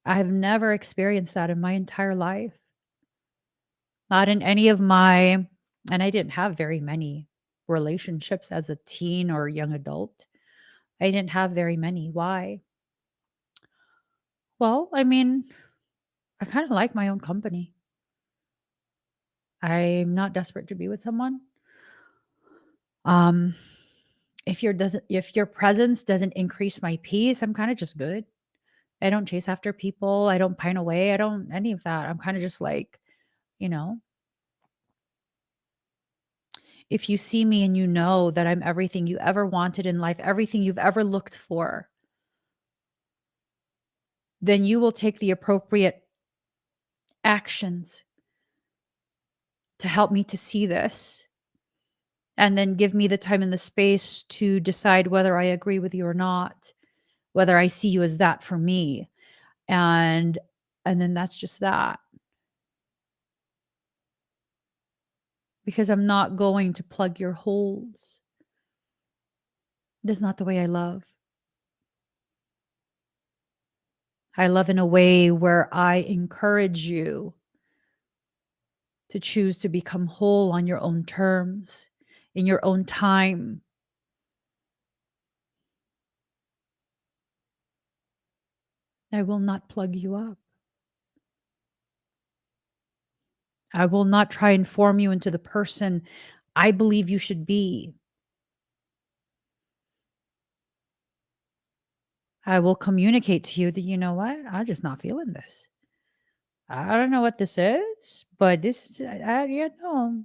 I've never experienced that in my entire life. Not in any of my and I didn't have very many relationships as a teen or young adult. I didn't have very many. Why? Well, I mean, I kind of like my own company. I'm not desperate to be with someone. Um, if your presence doesn't increase my peace, I'm kind of just good. I don't chase after people. I don't pine away. I don't any of that. I'm kind of just like, you know, if you see me and you know that I'm everything you ever wanted in life, everything you've ever looked for, then you will take the appropriate actions to help me to see this and then give me the time and the space to decide whether I agree with you or not, whether I see you as that for me. And then that's just that. Because I'm not going to plug your holes. That's not the way I love. I love in a way where I encourage you to choose to become whole on your own terms, in your own time. I will not plug you up. I will not try and form you into the person I believe you should be. I will communicate to you that, you know what? I'm just not feeling this. I don't know what this is, but yeah, no,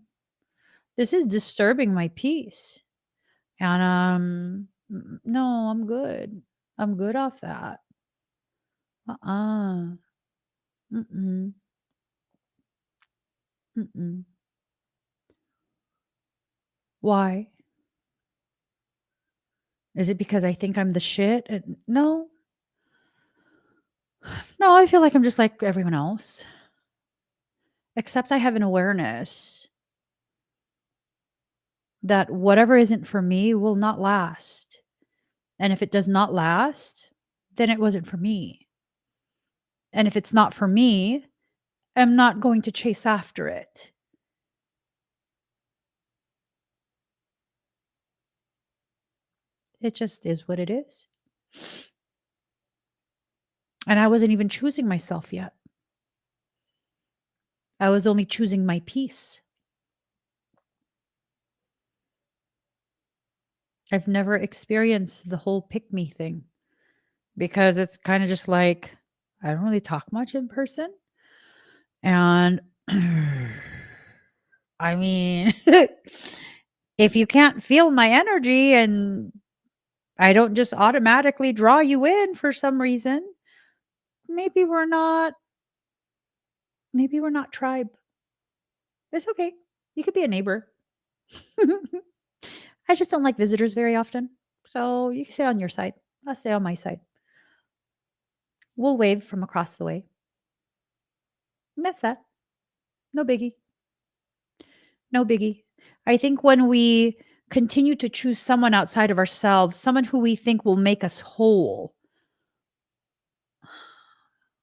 this is disturbing my peace. And no, I'm good. I'm good off that. Uh-uh. Mm-mm. Mm-mm. Why? Is it because I think I'm the shit? No. No, I feel like I'm just like everyone else. Except I have an awareness that whatever isn't for me will not last. And if it does not last, then it wasn't for me. And if it's not for me, I'm not going to chase after it. It just is what it is. And I wasn't even choosing myself yet. I was only choosing my peace. I've never experienced the whole pick me thing because it's kind of just like I don't really talk much in person. And I mean, if you can't feel my energy and I don't just automatically draw you in for some reason, maybe we're not maybe we're not tribe. It's okay. You could be a neighbor. I just don't like visitors very often. So you can stay on your side. I'll stay on my side. We'll wave from across the way. And that's that. No biggie. No biggie. I think when we continue to choose someone outside of ourselves, someone who we think will make us whole,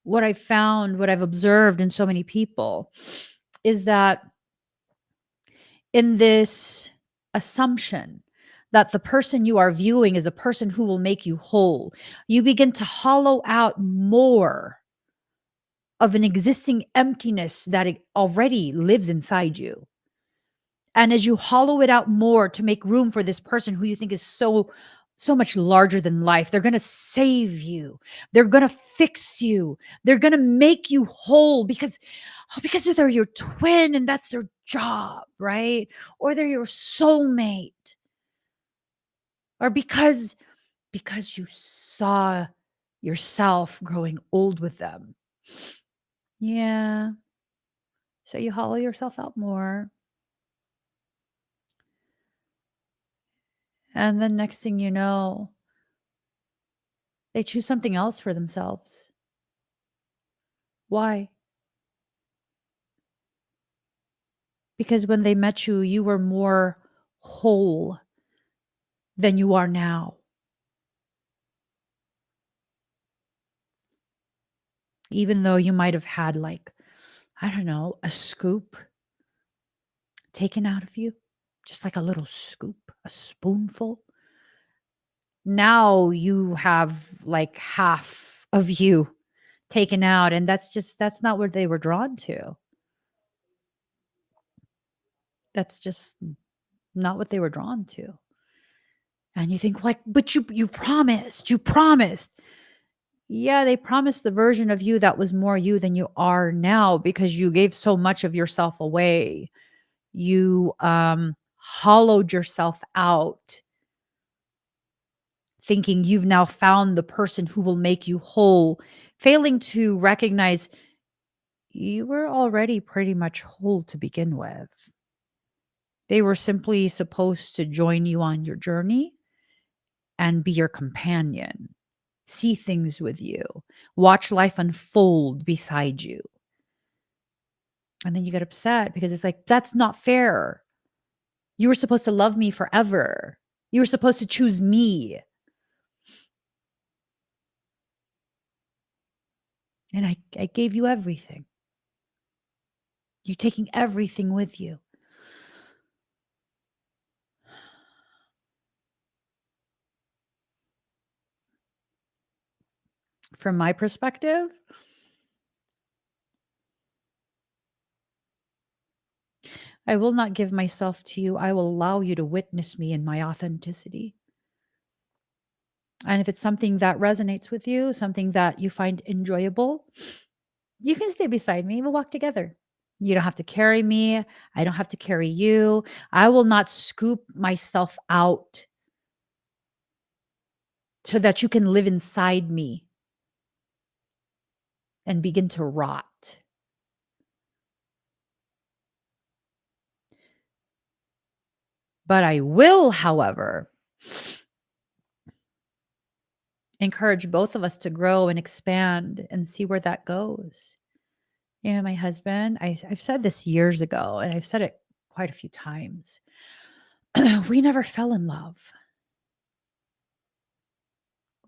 what I've found, what I've observed in so many people is that in this assumption that the person you are viewing is a person who will make you whole, you begin to hollow out more of an existing emptiness that it already lives inside you. And as you hollow it out more to make room for this person who you think is so much larger than life, they're going to save you. They're going to fix you. They're going to make you whole because they're your twin and that's their job, right? Or they're your soulmate. Or because you saw yourself growing old with them. Yeah. So you hollow yourself out more. And then next thing you know, they choose something else for themselves. Why? Because when they met you, you were more whole than you are now. Even though you might have had, like, I don't know, a scoop taken out of you, just like a little scoop, a spoonful. Now you have like half of you taken out, and that's not what they were drawn to. That's just not what they were drawn to. And you think like, but you promised, you promised. Yeah, they promised the version of you that was more you than you are now because you gave so much of yourself away. You hollowed yourself out thinking you've now found the person who will make you whole, failing to recognize you were already pretty much whole to begin with. They were simply supposed to join you on your journey and be your companion, see things with you, watch life unfold beside you. And then you get upset because it's like, that's not fair. You were supposed to love me forever. You were supposed to choose me. And I gave you everything. You're taking everything with you. From my perspective, I will not give myself to you. I will allow you to witness me in my authenticity. And if it's something that resonates with you, something that you find enjoyable, you can stay beside me. We'll walk together. You don't have to carry me. I don't have to carry you. I will not scoop myself out so that you can live inside me and begin to rot. But I will, however, encourage both of us to grow and expand and see where that goes. You know, my husband, I've said this years ago, and I've said it quite a few times. We never fell in love.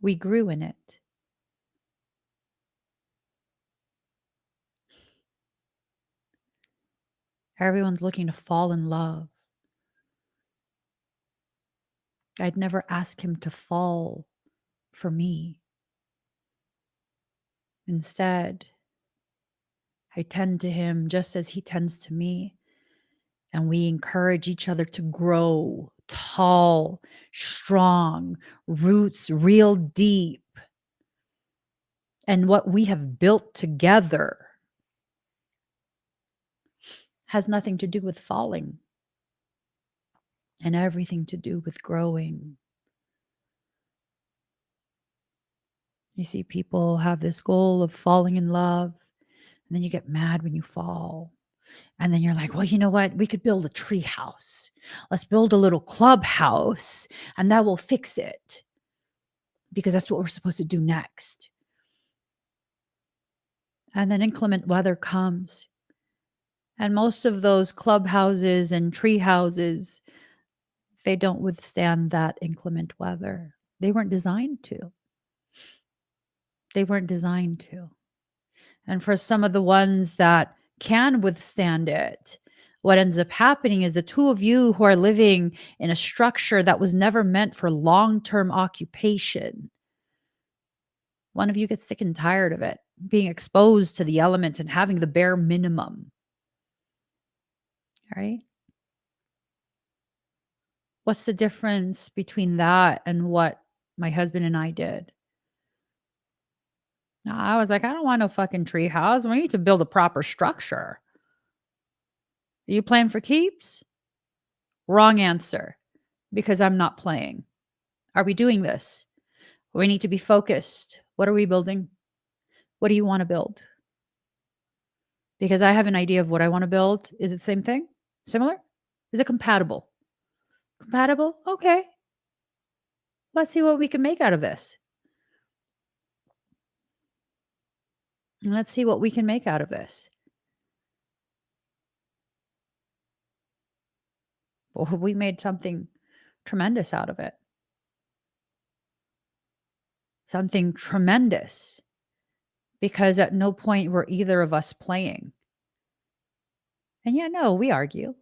We grew in it. Everyone's looking to fall in love. I'd never ask him to fall for me. Instead, I tend to him just as he tends to me. And we encourage each other to grow tall, strong, roots real deep. And what we have built together has nothing to do with falling and everything to do with growing. You see, people have this goal of falling in love, and then you get mad when you fall. And then you're like, well, you know what? We could build a tree house. Let's build a little clubhouse, and that will fix it. Because that's what we're supposed to do next. And then inclement weather comes. And most of those clubhouses and tree houses, they don't withstand that inclement weather. They weren't designed to. They weren't designed to. And for some of the ones that can withstand it, what ends up happening is the two of you who are living in a structure that was never meant for long-term occupation, one of you gets sick and tired of it, being exposed to the elements and having the bare minimum. Right? What's the difference between that and what my husband and I did? I was like, I don't want no fucking tree house. We need to build a proper structure. Are you playing for keeps? Wrong answer, because I'm not playing. Are we doing this? We need to be focused. What are we building? What do you want to build? Because I have an idea of what I want to build. Is it the same thing? Similar? Is it compatible? Compatible? Okay. Let's see what we can make out of this. Let's see what we can make out of this. Well, we made something tremendous out of it. Something tremendous. Because at no point were either of us playing. And yeah, no, we argue.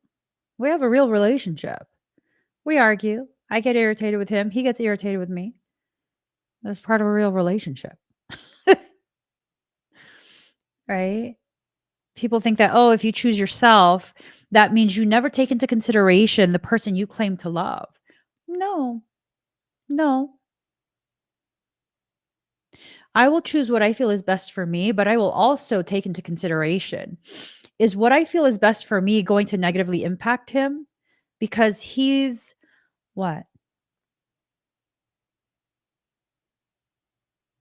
We have a real relationship. We argue. I get irritated with him. He gets irritated with me. That's part of a real relationship. Right? People think that, oh, if you choose yourself, that means you never take into consideration the person you claim to love. No, no. I will choose what I feel is best for me, but I will also take into consideration, is what I feel is best for me going to negatively impact him? Because he's what?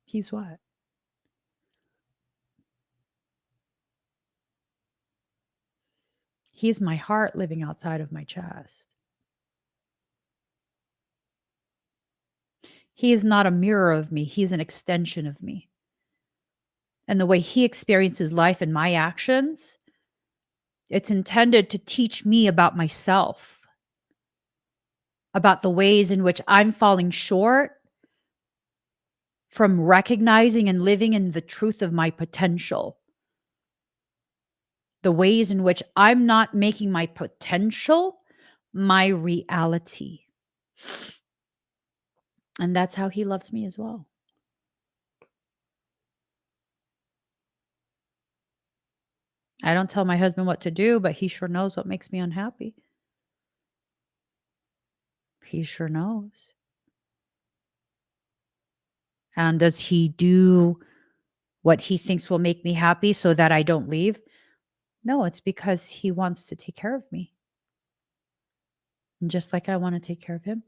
He's what? He's my heart living outside of my chest. He is not a mirror of me. He's an extension of me. And the way he experiences life and my actions, it's intended to teach me about myself, about the ways in which I'm falling short from recognizing and living in the truth of my potential, the ways in which I'm not making my potential my reality. And that's how he loves me as well. I don't tell my husband what to do, but he sure knows what makes me unhappy. He sure knows. And does he do what he thinks will make me happy so that I don't leave? No, it's because he wants to take care of me. And just like I want to take care of him,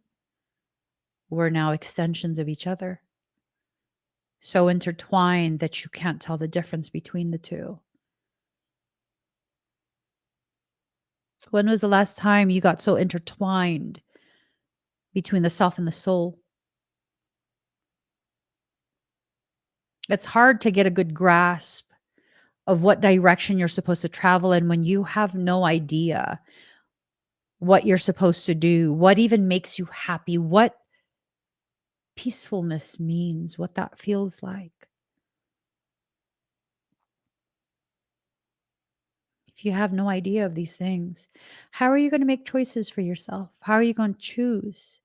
we're now extensions of each other. So intertwined that you can't tell the difference between the two. When was the last time you got so intertwined between the self and the soul? It's hard to get a good grasp of what direction you're supposed to travel in when you have no idea what you're supposed to do, what even makes you happy, what peacefulness means, what that feels like. If you have no idea of these things, how are you going to make choices for yourself? How are you going to choose?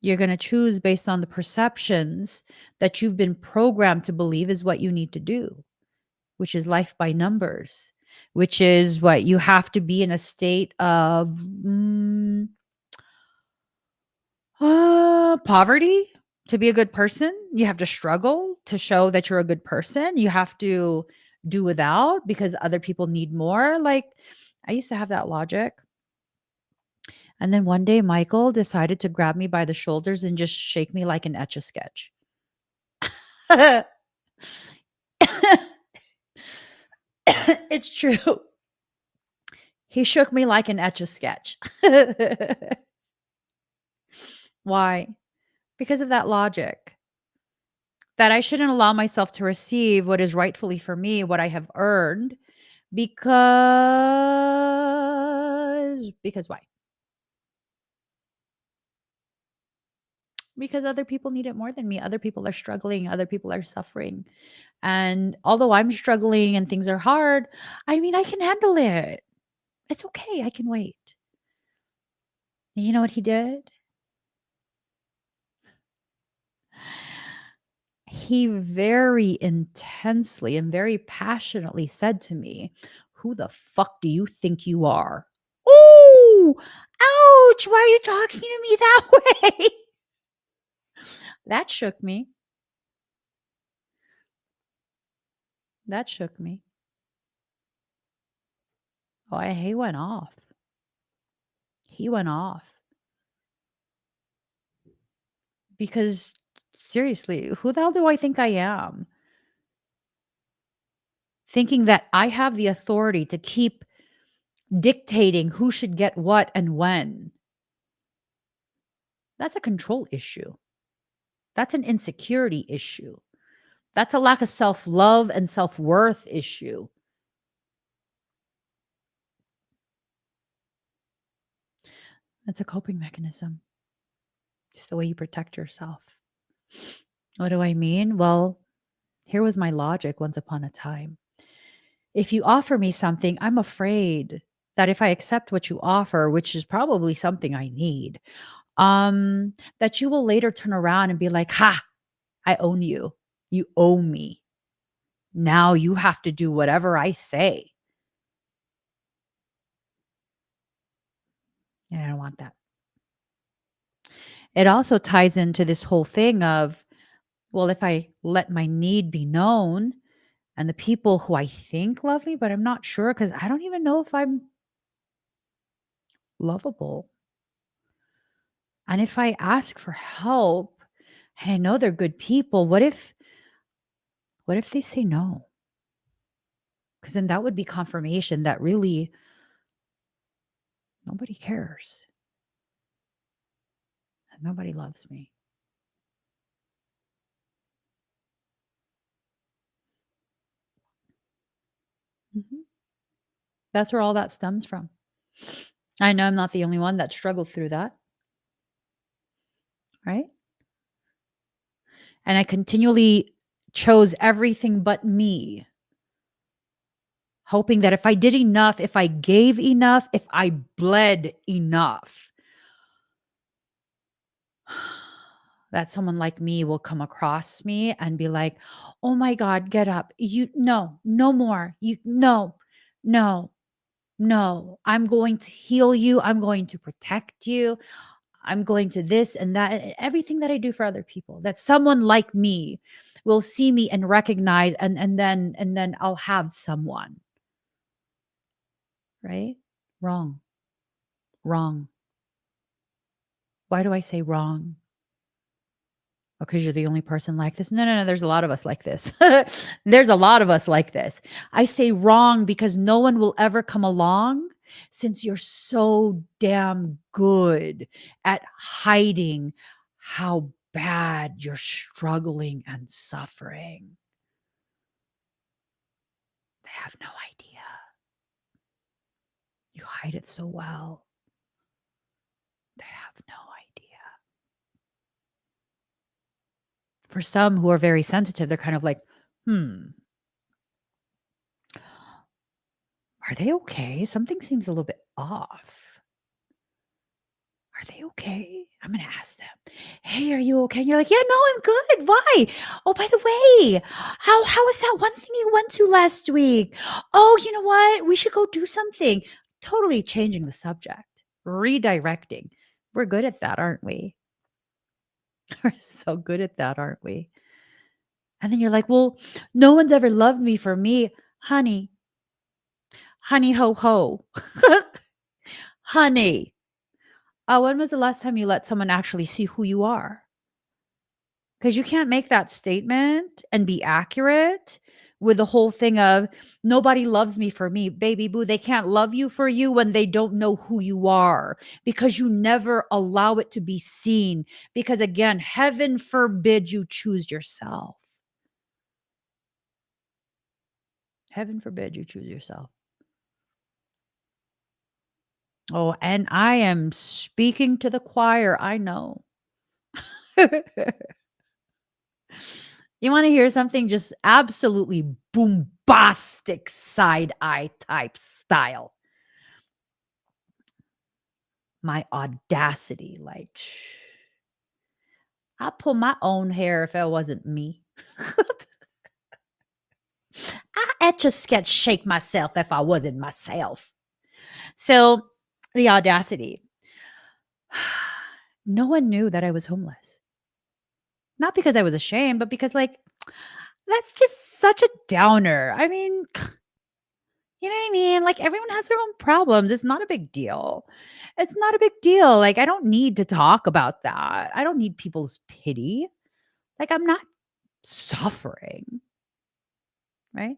You're going to choose based on the perceptions that you've been programmed to believe is what you need to do, which is life by numbers, which is what you have to be in a state of poverty to be a good person. You have to struggle to show that you're a good person. You have to do without because other people need more. Like, I used to have that logic. And then one day, Michael decided to grab me by the shoulders and just shake me like an etch a sketch. It's true. He shook me like an etch a sketch. Why? Because of that logic that I shouldn't allow myself to receive what is rightfully for me, what I have earned, because why? Because other people need it more than me. Other people are struggling, other people are suffering. And although I'm struggling and things are hard, I mean, I can handle it. It's okay. I can wait. And you know what he did? He very intensely and very passionately said to me, "Who the fuck do you think you are?" Ooh, ouch. Why are you talking to me that way? That shook me. That shook me. Oh, he went off. He went off because seriously, who the hell do I think I am? Thinking that I have the authority to keep dictating who should get what and when. That's a control issue. That's an insecurity issue. That's a lack of self love and self worth issue. That's a coping mechanism. It's the way you protect yourself. What do I mean? Well, here was my logic once upon a time. If you offer me something, I'm afraid that if I accept what you offer, which is probably something I need, that you will later turn around and be like, "Ha, I own you. You owe me. Now you have to do whatever I say." And I don't want that. It also ties into this whole thing of, well, if I let my need be known and the people who I think love me, but I'm not sure because I don't even know if I'm lovable. And if I ask for help and I know they're good people, what if they say no? Because then that would be confirmation that really nobody cares and nobody loves me. Mhm. That's where all that stems from. I know I'm not the only one that struggled through that, right? And I continually chose everything but me, hoping that if I did enough, if I gave enough, if I bled enough, that someone like me will come across me and be like, "Oh my God, get up. You, no, no more. You, no, no, no. I'm going to heal you. I'm going to protect you. I'm going to this and that, everything that I do for other people, that someone like me will see me and recognize and then I'll have someone, right? Wrong. Wrong. Why do I say wrong? Because you're the only person like this. No, no, no. There's a lot of us like this. There's a lot of us like this. I say wrong because no one will ever come along since you're so damn good at hiding how bad you're struggling and suffering. They have no idea. You hide it so well. They have no idea. For some who are very sensitive, they're kind of like, hmm, Are they okay? Something seems a little bit off. Are they okay? I'm gonna ask them. Hey, are you okay? And you're like, yeah, no, I'm good. Why? Oh, by the way, how was that one thing you went to last week? Oh, you know what? We should go do something. Totally changing the subject, redirecting. We're good at that, aren't we? We're so good at that, aren't we? And then you're like, well, no one's ever loved me for me. Honey, honey ho ho. Honey. When was the last time you let someone actually see who you are? Because you can't make that statement and be accurate with the whole thing of nobody loves me for me. Baby boo, they can't love you for you when they don't know who you are because you never allow it to be seen. Because again, heaven forbid you choose yourself. Heaven forbid you choose yourself. Oh, and I am speaking to the choir. I know. You want to hear something just absolutely bombastic side eye type style? My audacity, like, I pull my own hair if it wasn't me. I etch a sketch shake myself if I wasn't myself. So the audacity. No one knew that I was homeless. Not because I was ashamed, but because, like, that's just such a downer. I mean, you know what I mean? Like, everyone has their own problems. It's not a big deal. It's not a big deal. Like, I don't need to talk about that. I don't need people's pity. Like, I'm not suffering, right?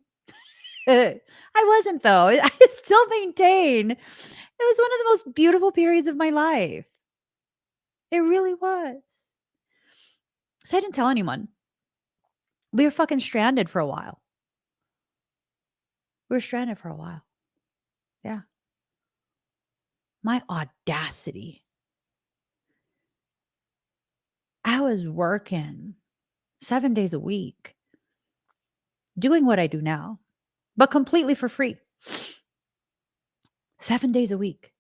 I wasn't, though. I still maintain it was one of the most beautiful periods of my life. It really was. So I didn't tell anyone. We were fucking stranded for a while. We were stranded for a while. Yeah. My audacity. I was working 7 days a week, doing what I do now, but completely for free. 7 days a week.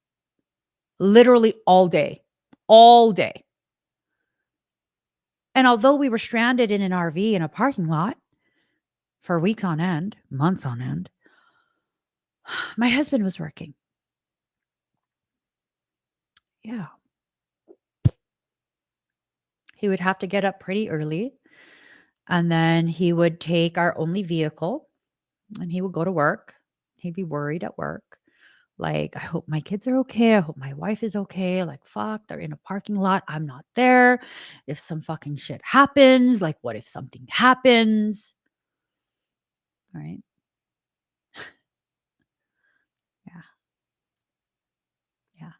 Literally all day. All day. And although we were stranded in an RV in a parking lot for weeks on end, months on end, my husband was working. Yeah. He would have to get up pretty early, and then he would take our only vehicle and he would go to work. He'd be worried at work. Like, I hope my kids are okay. I hope my wife is okay. Like, fuck, they're in a parking lot. I'm not there. If some fucking shit happens, like, what if something happens? Right? Yeah. Yeah.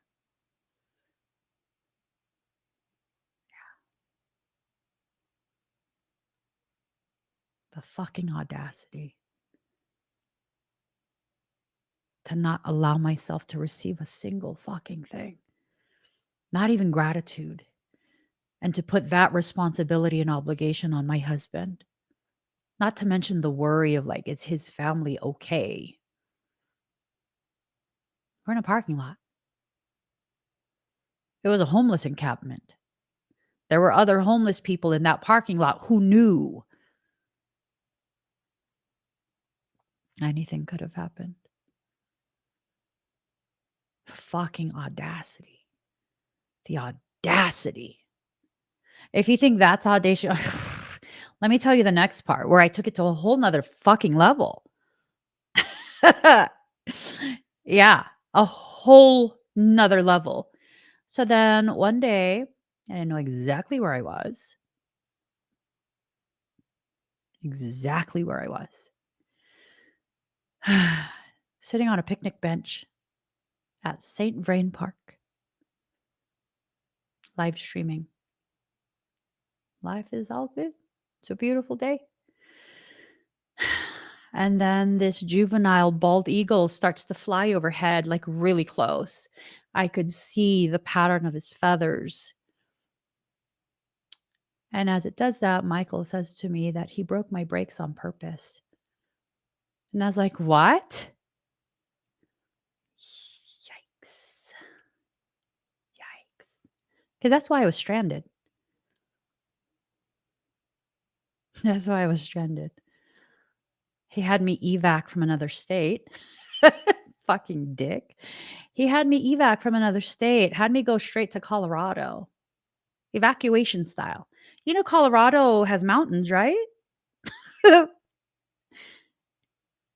The fucking audacity to not allow myself to receive a single fucking thing, not even gratitude, and to put that responsibility and obligation on my husband. Not to mention the worry of, like, is his family okay? We're in a parking lot. It was a homeless encampment. There were other homeless people in that parking lot who knew anything could have happened. The fucking audacity. The audacity. If you think that's audacious, let me tell you the next part where I took it to a whole nother fucking level. Yeah, a whole nother level. So then one day, I didn't know exactly where I was. Exactly where I was. Sitting on a picnic bench at St. Vrain Park, live streaming. Life is all good. It's a beautiful day. And then this juvenile bald eagle starts to fly overhead, like really close. I could see the pattern of his feathers. And as it does that, Michael says to me that he broke my brakes on purpose. And I was like, what? Because that's why I was stranded. That's why I was stranded. He had me evac from another state. Fucking dick. He had me evac from another state, had me go straight to Colorado, evacuation style. You know, Colorado has mountains, right?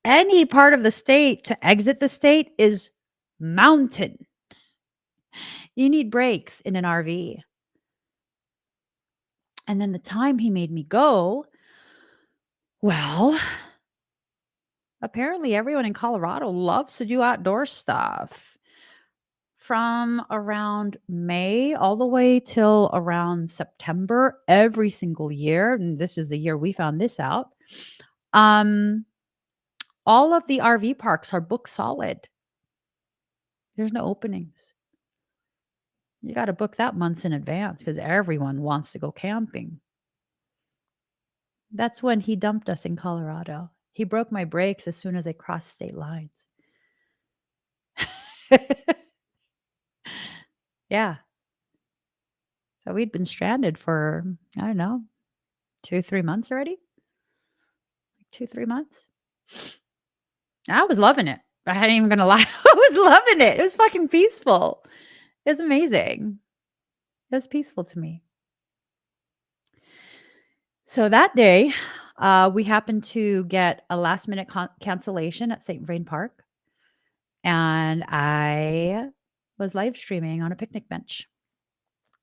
Any part of the state to exit the state is mountain. You need brakes in an RV. And then the time he made me go, well, apparently everyone in Colorado loves to do outdoor stuff. From around May all the way till around September every single year, and this is the year we found this out, um, all of the RV parks are booked solid. There's no openings. You gotta book that months in advance because everyone wants to go camping. That's when he dumped us in Colorado. He broke my brakes as soon as I crossed state lines. Yeah. So we'd been stranded for, I don't know, 2, 3 months already? 2, 3 months? I was loving it. I ain't even gonna lie. I was loving it. It was fucking peaceful. It was amazing. It was peaceful to me. So that day, we happened to get a last minute cancellation at St. Vrain Park. And I was live streaming on a picnic bench.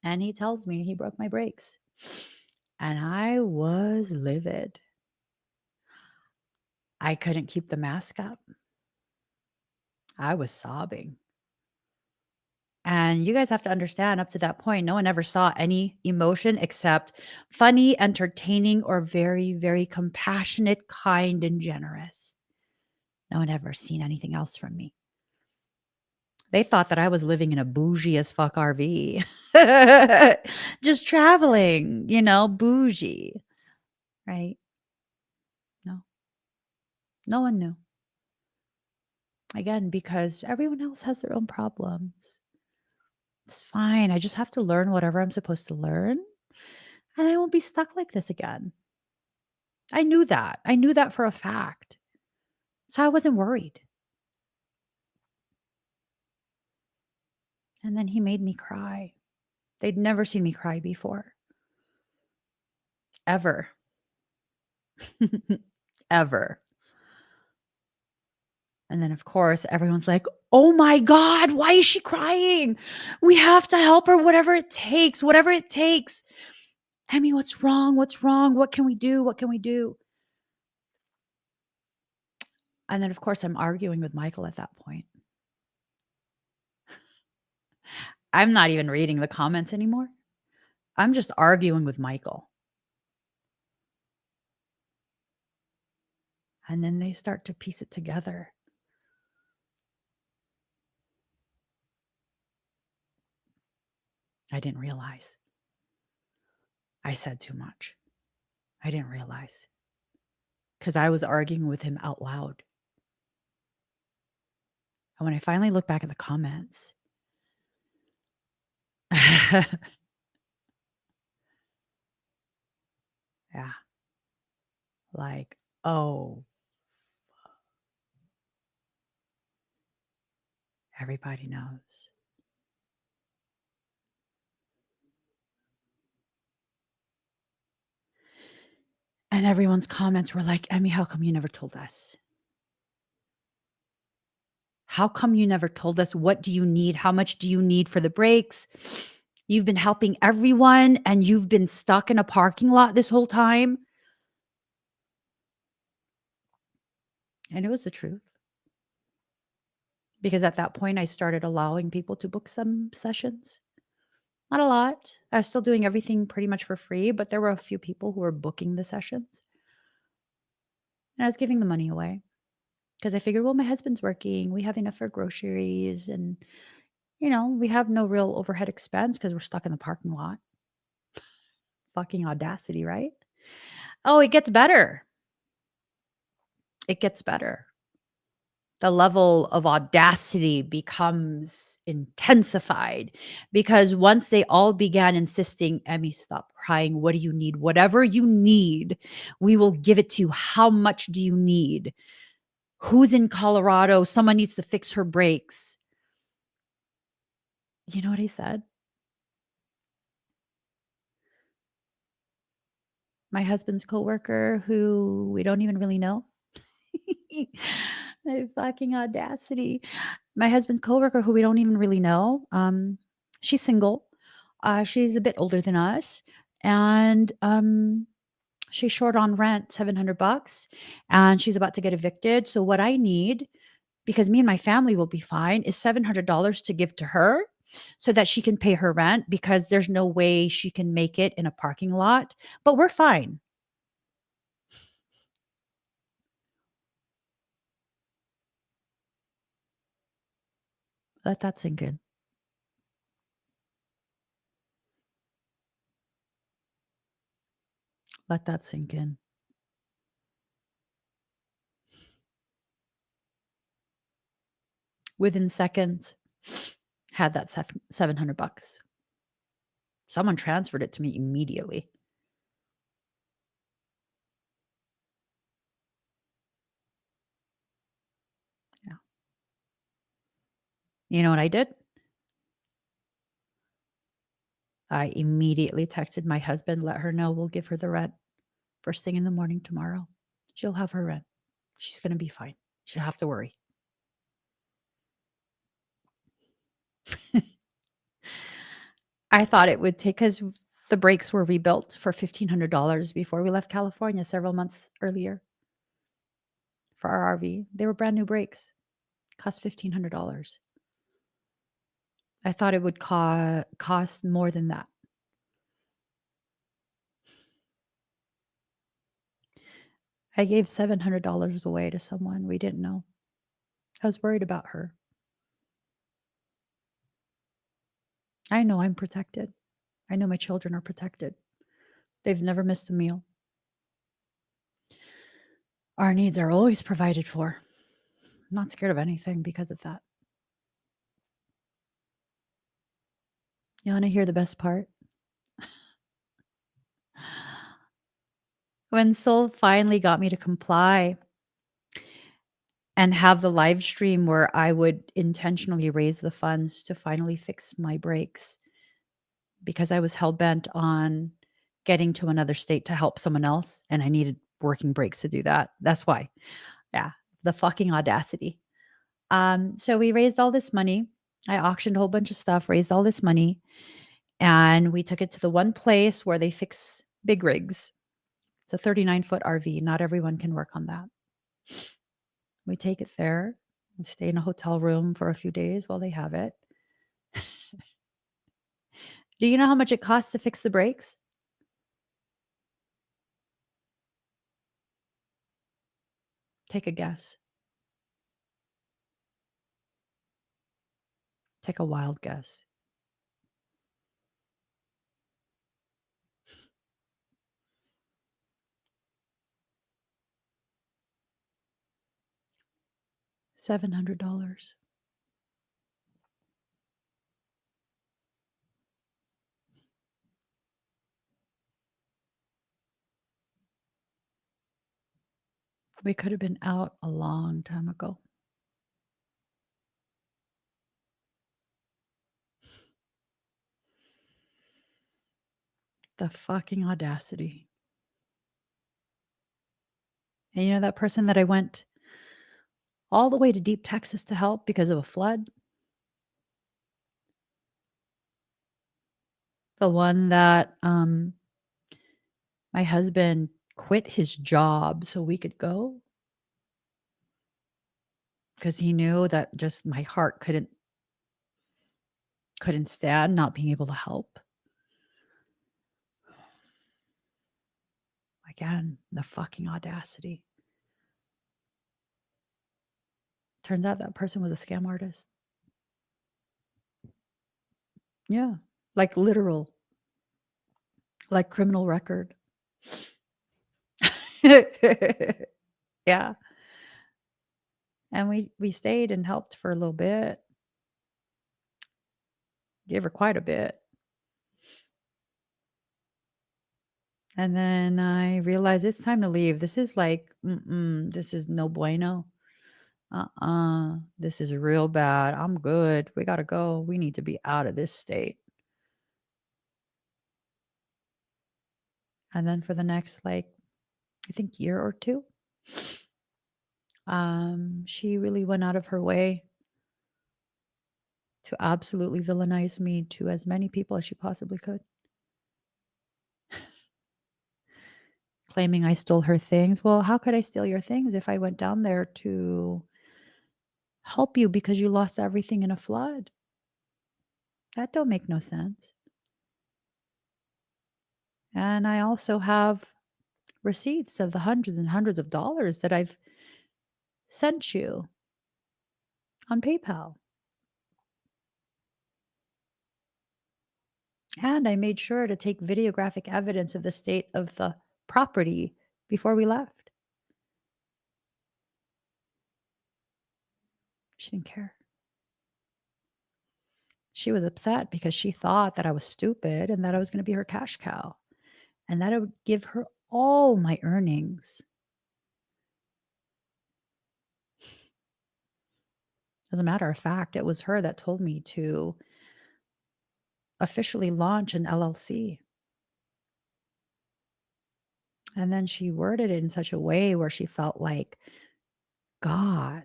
And he tells me he broke my brakes. And I was livid. I couldn't keep the mask up. I was sobbing. And you guys have to understand, up to that point, no one ever saw any emotion except funny, entertaining, or very, very compassionate, kind, and generous. No one ever seen anything else from me. They thought that I was living in a bougie as fuck RV. Just traveling, bougie. Right? No. No one knew. Again, because everyone else has their own problems. It's fine. I just have to learn whatever I'm supposed to learn, and I won't be stuck like this again. I knew that. I knew that for a fact. So I wasn't worried. And then he made me cry. They'd never seen me cry before. Ever. Ever. And then, of course, everyone's like, oh my God, why is she crying? We have to help her, whatever it takes, whatever it takes. Emmy, what's wrong? What's wrong? What can we do? What can we do? And then, of course, I'm arguing with Michael at that point. I'm not even reading the comments anymore. I'm just arguing with Michael. And then they start to piece it together. I didn't realize. I said too much. I didn't realize. Because I was arguing with him out loud. And when I finally look back at the comments, yeah. Like, oh, everybody knows. And everyone's comments were like, Emmy, how come you never told us? How come you never told us? What do you need? How much do you need for the breaks? You've been helping everyone and you've been stuck in a parking lot this whole time. And it was the truth. Because at that point, I started allowing people to book some sessions. Not a lot. I was still doing everything pretty much for free, but there were a few people who were booking the sessions. And I was giving the money away because I figured, well, my husband's working. We have enough for groceries. And, we have no real overhead expense because we're stuck in the parking lot. Fucking audacity, right? Oh, it gets better. It gets better. The level of audacity becomes intensified because once they all began insisting, Emmy, stop crying. What do you need? Whatever you need, we will give it to you. How much do you need? Who's in Colorado? Someone needs to fix her brakes. You know what he said? My husband's coworker, who we don't even really know. My fucking audacity. My husband's coworker, who we don't even really know. She's single. She's a bit older than us, and she's short on rent, $700, and she's about to get evicted. So what I need, because me and my family will be fine, is $700 to give to her so that she can pay her rent, because there's no way she can make it in a parking lot. But we're fine. Let that sink in. Let that sink in. Within seconds, had that $700. Someone transferred it to me immediately. Yeah. You know what I did? I immediately texted my husband, let her know we'll give her the rent first thing in the morning tomorrow. She'll have her rent. She's going to be fine. She don't have to worry. I thought it would take, because the brakes were rebuilt for $1,500 before we left California several months earlier for our RV. They were brand new brakes, cost $1,500. I thought it would cost more than that. I gave $700 away to someone we didn't know. I was worried about her. I know I'm protected. I know my children are protected. They've never missed a meal. Our needs are always provided for. I'm not scared of anything because of that. You want to hear the best part? When Soul finally got me to comply and have the live stream where I would intentionally raise the funds to finally fix my brakes, because I was hell bent on getting to another state to help someone else, and I needed working brakes to do that. That's why. Yeah, the fucking audacity. So we raised all this money. I auctioned a whole bunch of stuff, raised all this money, and we took it to the one place where they fix big rigs. It's a 39-foot RV. Not everyone can work on that. We take it there. We stay in a hotel room for a few days while they have it. Do you know how much it costs to fix the brakes? Take a guess. Take a wild guess. $700. We could have been out a long time ago. The fucking audacity. And you know that person that I went all the way to deep Texas to help because of a flood? The one that my husband quit his job so we could go, because he knew that just my heart couldn't stand not being able to help. Again, the fucking audacity. Turns out that person was a scam artist. Yeah, like literal, like criminal record. Yeah. And we stayed and helped for a little bit. Gave her quite a bit. And then I realized it's time to leave. This is like, this is no bueno. This is real bad. I'm good. We gotta go. We need to be out of this state. And then for the next, like, I think year or two, she really went out of her way to absolutely villainize me to as many people as she possibly could. Claiming I stole her things. Well, how could I steal your things if I went down there to help you because you lost everything in a flood? That don't make no sense. And I also have receipts of the hundreds and hundreds of dollars that I've sent you on PayPal. And I made sure to take videographic evidence of the state of the property before we left. She didn't care. She was upset because she thought that I was stupid and that I was going to be her cash cow and that I would give her all my earnings. As a matter of fact, it was her that told me to officially launch an LLC. And then she worded it in such a way where she felt like God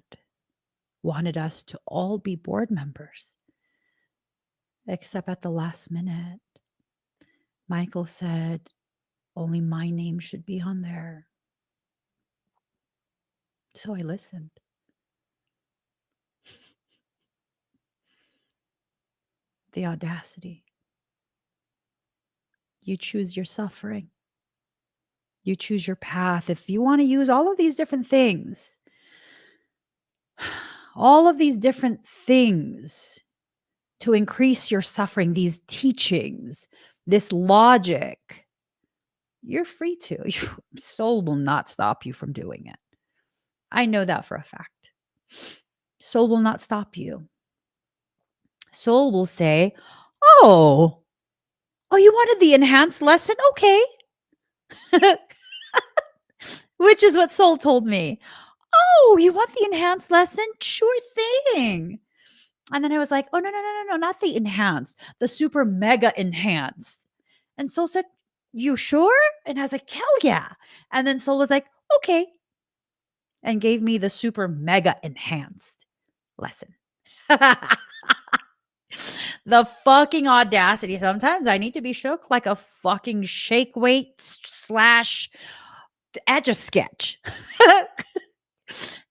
wanted us to all be board members. Except at the last minute, Michael said, only my name should be on there. So I listened. The audacity. You choose your suffering. You choose your path. If you want to use all of these different things, to increase your suffering, these teachings, this logic, you're free to. Your soul will not stop you from doing it. I know that for a fact. Soul will not stop you. Soul will say, oh, you wanted the enhanced lesson? Okay. Which is what soul told me. Oh, you want the enhanced lesson? Sure thing. And then I was like, oh, no, not the enhanced, the super mega enhanced. And soul said, you sure? And I was like, hell yeah. And then soul was like, okay. And gave me the super mega enhanced lesson. The fucking audacity. Sometimes I need to be shook like a fucking shake weight slash etch a sketch.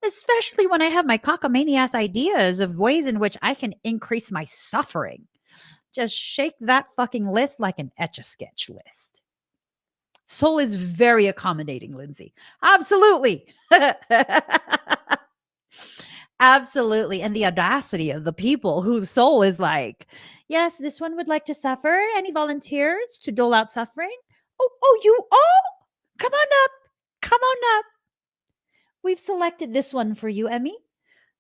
Especially when I have my cockamaniac ideas of ways in which I can increase my suffering. Just shake that fucking list like an etch a sketch list. Soul is very accommodating, Lindsay. Absolutely. Absolutely. And the audacity of the people whose soul is like, yes, this one would like to suffer. Any volunteers to dole out suffering? Oh, come on up. Come on up. We've selected this one for you, Emmy.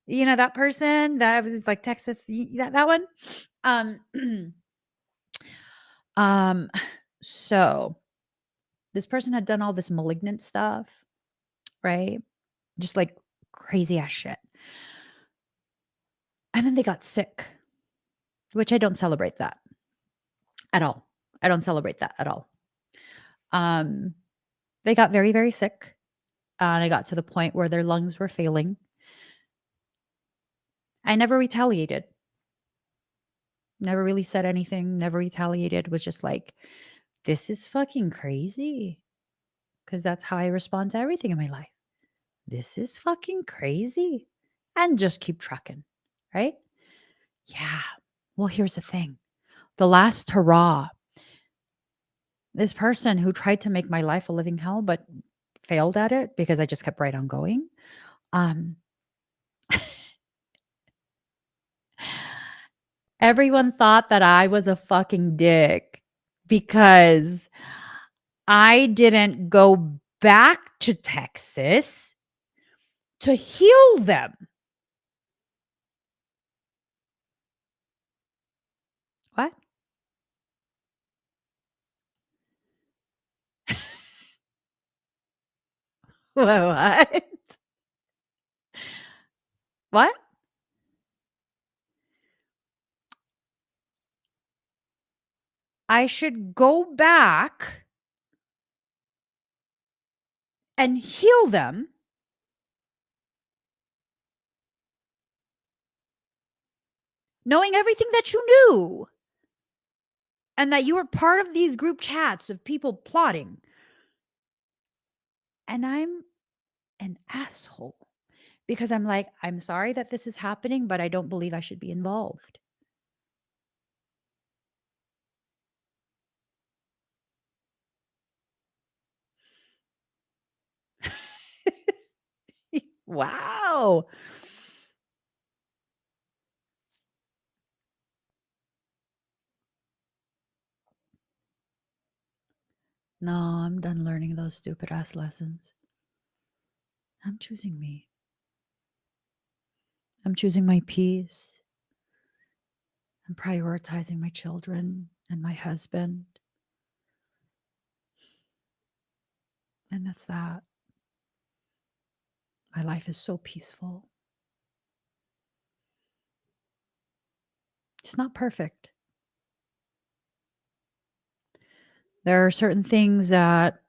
You know, that person that was like Texas, that one. So this person had done all this malignant stuff, right? Just like crazy ass shit. And then they got sick, which I don't celebrate that at all. I don't celebrate that at all. They got very, very sick. And I got to the point where their lungs were failing. I never retaliated. Never really said anything, never retaliated, was just like, this is fucking crazy. Because that's how I respond to everything in my life. This is fucking crazy. And just keep trucking, right? Yeah. Well, here's the thing. The last hurrah, this person who tried to make my life a living hell, but failed at it because I just kept right on going. Everyone thought that I was a fucking dick because I didn't go back to Texas to heal them. What? What? I should go back and heal them, knowing everything that you knew and that you were part of these group chats of people plotting. And I'm an asshole because I'm like, I'm sorry that this is happening, but I don't believe I should be involved. Wow. No, I'm done learning those stupid ass lessons. I'm choosing me. I'm choosing my peace. I'm prioritizing my children and my husband. And that's that. My life is so peaceful. It's not perfect. There are certain things that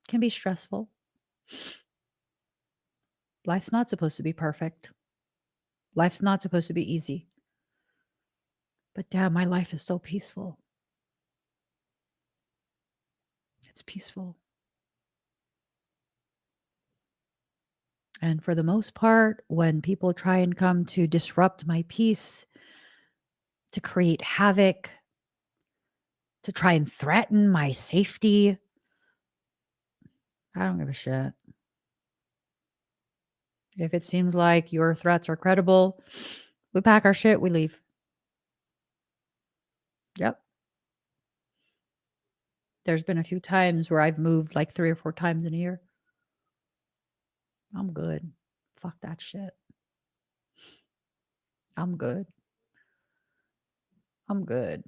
can be stressful. Life's not supposed to be perfect. Life's not supposed to be easy. But damn, my life is so peaceful. It's peaceful. And for the most part, when people try and come to disrupt my peace, to create havoc, to try and threaten my safety, I don't give a shit. If it seems like your threats are credible, we pack our shit, we leave. Yep. There's been a few times where I've moved like 3 or 4 times in a year. I'm good. Fuck that shit. I'm good. I'm good.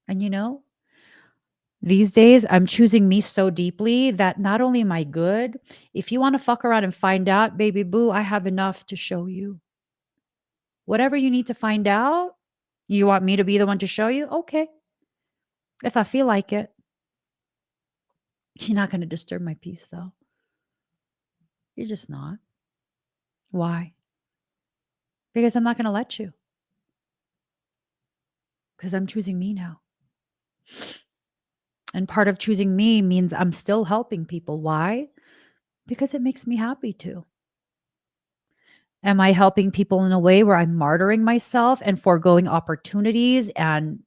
And you know, these days I'm choosing me so deeply that not only am I good, if you want to fuck around and find out, baby boo, I have enough to show you. Whatever you need to find out, you want me to be the one to show you? Okay. If I feel like it. You're not going to disturb my peace though. You're just not. Why? Because I'm not going to let you. Because I'm choosing me now. And part of choosing me means I'm still helping people. Why? Because it makes me happy to. Am I helping people in a way where I'm martyring myself and foregoing opportunities and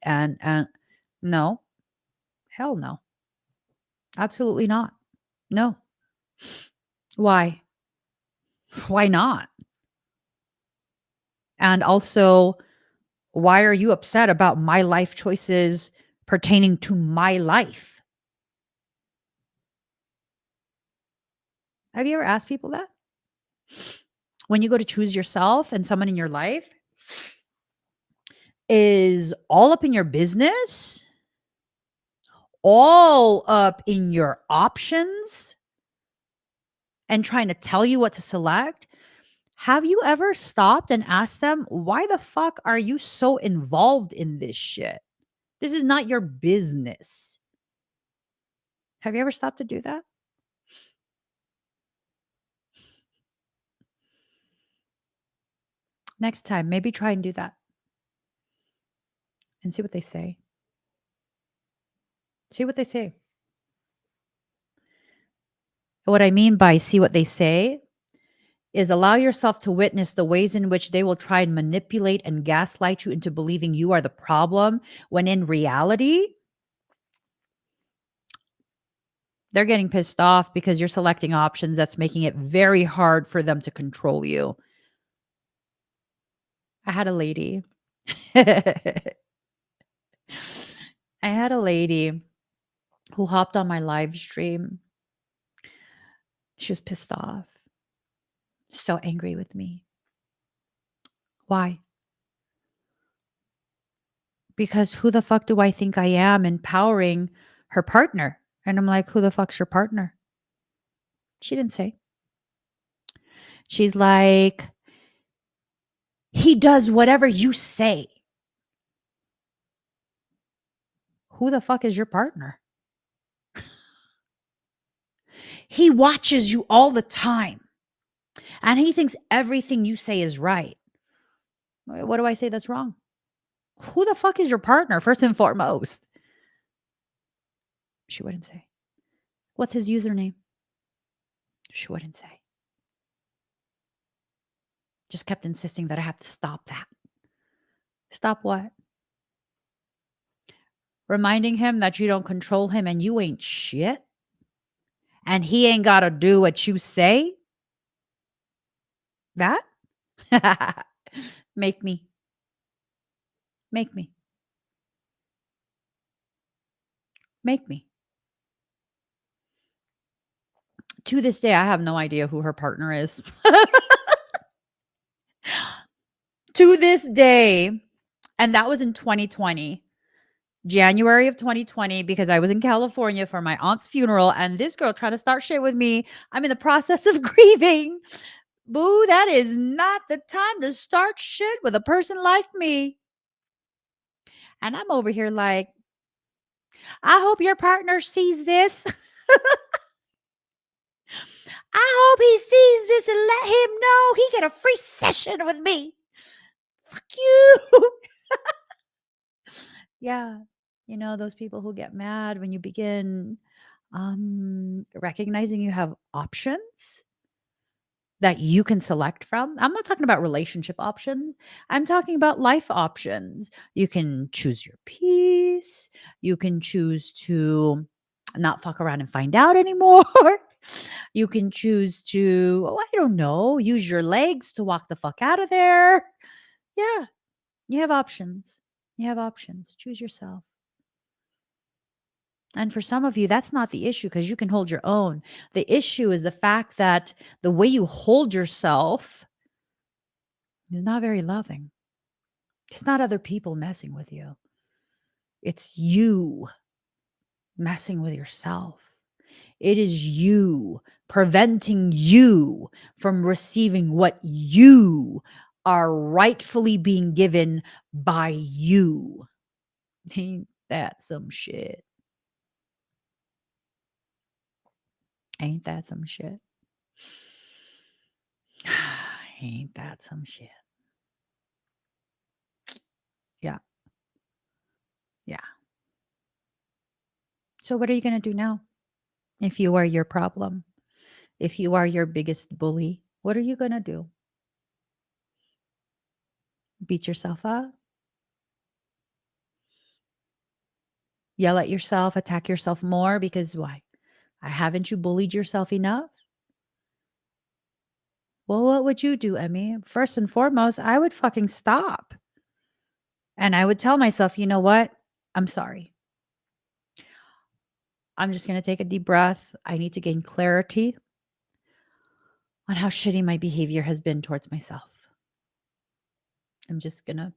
no. Hell no. Absolutely not. No. Why? Why not? And also, why are you upset about my life choices pertaining to my life? Have you ever asked people that? When you go to choose yourself and someone in your life is all up in your business, all up in your options, and trying to tell you what to select, have you ever stopped and asked them, why the fuck are you so involved in this shit? This is not your business. Have you ever stopped to do that? Next time, maybe try and do that and see what they say. See what they say. What I mean by see what they say is allow yourself to witness the ways in which they will try and manipulate and gaslight you into believing you are the problem when in reality, they're getting pissed off because you're selecting options that's making it very hard for them to control you. I had a lady. I had a lady who hopped on my live stream. She was pissed off, so angry with me. Why? Because who the fuck do I think I am empowering her partner? And I'm like, who the fuck's your partner? She didn't say. She's like, he does whatever you say. Who the fuck is your partner? He watches you all the time and he thinks everything you say is right. What do I say that's wrong? Who the fuck is your partner, first and foremost? She wouldn't say. What's his username? She wouldn't say. Just kept insisting that I have to stop that. Stop what? Reminding him that you don't control him and you ain't shit. And he ain't got to do what you say. That? Make me. Make me. Make me. To this day, I have no idea who her partner is. To this day, and that was in 2020, January of 2020, because I was in California for my aunt's funeral, and this girl tried to start shit with me. I'm in the process of grieving. Boo, that is not the time to start shit with a person like me. And I'm over here like, I hope your partner sees this. I hope he sees this and let him know he get a free session with me. Fuck you. Yeah. You know, those people who get mad when you begin recognizing you have options that you can select from. I'm not talking about relationship options. I'm talking about life options. You can choose your peace. You can choose to not fuck around and find out anymore. You can choose to, oh, I don't know, use your legs to walk the fuck out of there. Yeah, you have options. You have options. Choose yourself. And for some of you, that's not the issue because you can hold your own. The issue is the fact that the way you hold yourself is not very loving. It's not other people messing with you, it's you messing with yourself. It is you preventing you from receiving what you are rightfully being given by you. Ain't that some shit? Ain't that some shit? Ain't that some shit? Yeah. Yeah. So, what are you going to do now? If you are your problem, if you are your biggest bully, what are you going to do? Beat yourself up? Yell at yourself, attack yourself more because why? Haven't you bullied yourself enough? Well, what would you do, Emmy? First and foremost, I would fucking stop. And I would tell myself, you know what? I'm sorry. I'm just going to take a deep breath. I need to gain clarity on how shitty my behavior has been towards myself. I'm just going to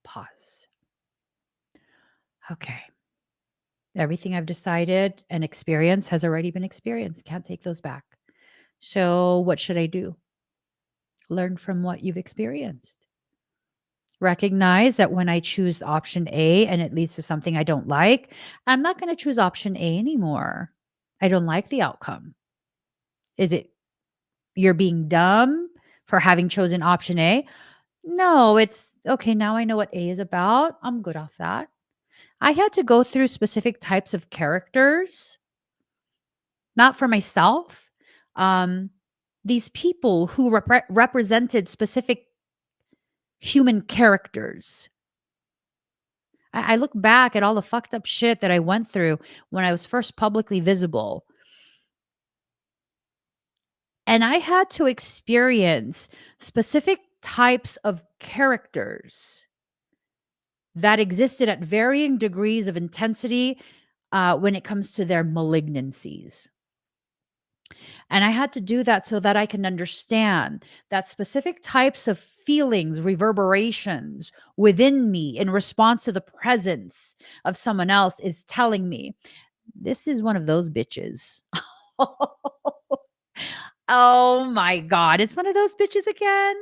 pause. Okay. Everything I've decided and experienced has already been experienced. Can't take those back. So, what should I do? Learn from what you've experienced. Recognize that when I choose option A and it leads to something I don't like, I'm not going to choose option A anymore. I don't like the outcome. Is it you're being dumb for having chosen option A? No, it's okay. Now I know what A is about. I'm good off that. I had to go through specific types of characters, not for myself. These people who represented specific human characters. I look back at all the fucked up shit that I went through when I was first publicly visible. And I had to experience specific types of characters that existed at varying degrees of intensity when it comes to their malignancies. And I had to do that so that I can understand that specific types of feelings, reverberations within me in response to the presence of someone else is telling me, this is one of those bitches. Oh my god, it's one of those bitches again?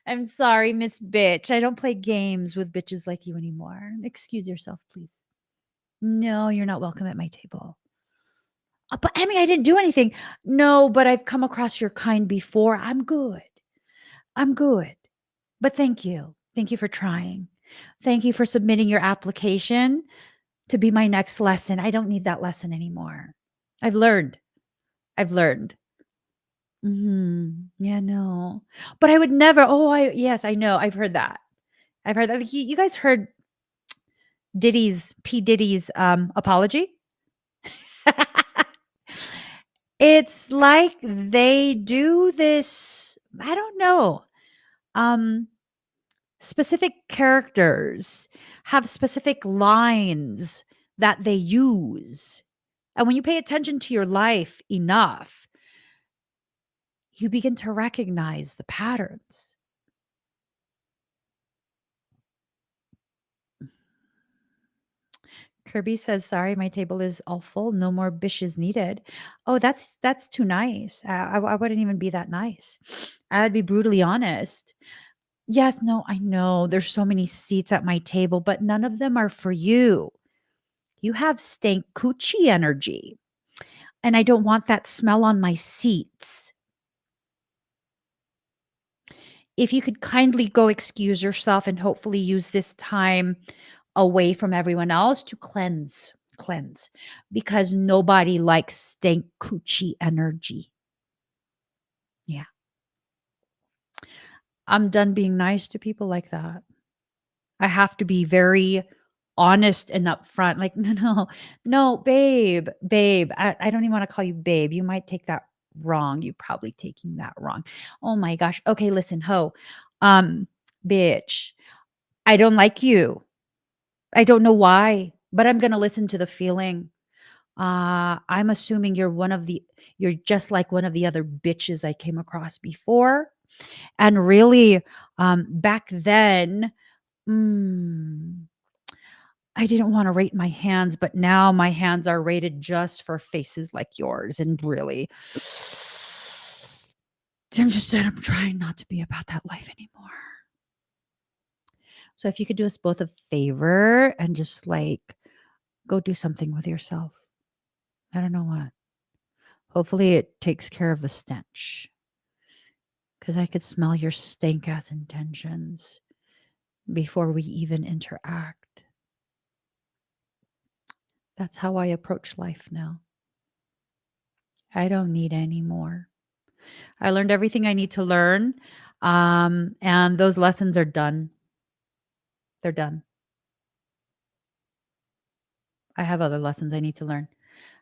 I'm sorry, Miss Bitch. I don't play games with bitches like you anymore. Excuse yourself, please. No, you're not welcome at my table. But Emmy, I didn't do anything. No, but I've come across your kind before. I'm good. I'm good. But thank you. Thank you for trying. Thank you for submitting your application to be my next lesson. I don't need that lesson anymore. I've learned. I've learned. Yeah, no. But I would never. Oh, I yes, I know. I've heard that. I've heard that. You guys heard P Diddy's apology? It's like they do this, I don't know. Um Specific characters have specific lines that they use. And when you pay attention to your life enough, you begin to recognize the patterns. Kirby says, "Sorry, my table is all full. No more bishes needed." Oh, that's too nice. I wouldn't even be that nice. I'd be brutally honest. Yes, no, I know. There's so many seats at my table, but none of them are for you. You have stank coochie energy, and I don't want that smell on my seats. If you could kindly go excuse yourself and hopefully use this time away from everyone else to cleanse, because nobody likes stank coochie energy. Yeah. I'm done being nice to people like that. I have to be very honest and upfront. Like, no, no, no, babe. I don't even want to call you babe. You might take that wrong. You're probably taking that wrong. Oh my gosh. Okay, listen, um, bitch. I don't like you. I don't know why, but I'm gonna listen to the feeling. I'm assuming you're just like one of the other bitches I came across before. And really, back then, mm, I didn't want to rate my hands, but now my hands are rated just for faces like yours. And really, I'm trying not to be about that life anymore. So if you could do us both a favor and just like go do something with yourself. I don't know what. Hopefully it takes care of the stench. Because I could smell your stank ass intentions before we even interact. That's how I approach life now. I don't need any more. I learned everything I need to learn. And those lessons are done. They're done. I have other lessons I need to learn.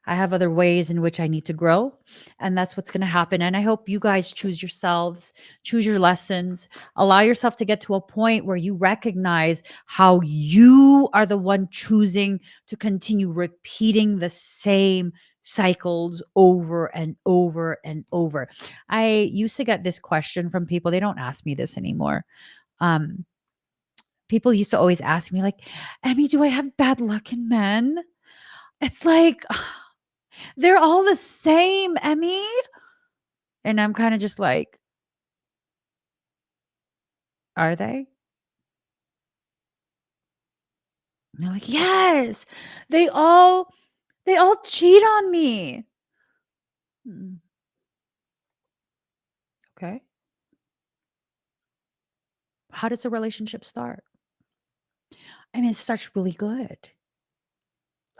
I have other ways in which I need to grow, and that's what's going to happen. And I hope you guys choose yourselves, choose your lessons, allow yourself to get to a point where you recognize how you are the one choosing to continue repeating the same cycles over and over and over. I used to get this question from people. They don't ask me this anymore. Um, People used to always ask me, like, Emmy, do I have bad luck in men? It's like, they're all the same, Emmy. And I'm kind of just like, are they? And they're like, yes, they all they all cheat on me. Mm, okay. How does a relationship start? I mean, it starts really good.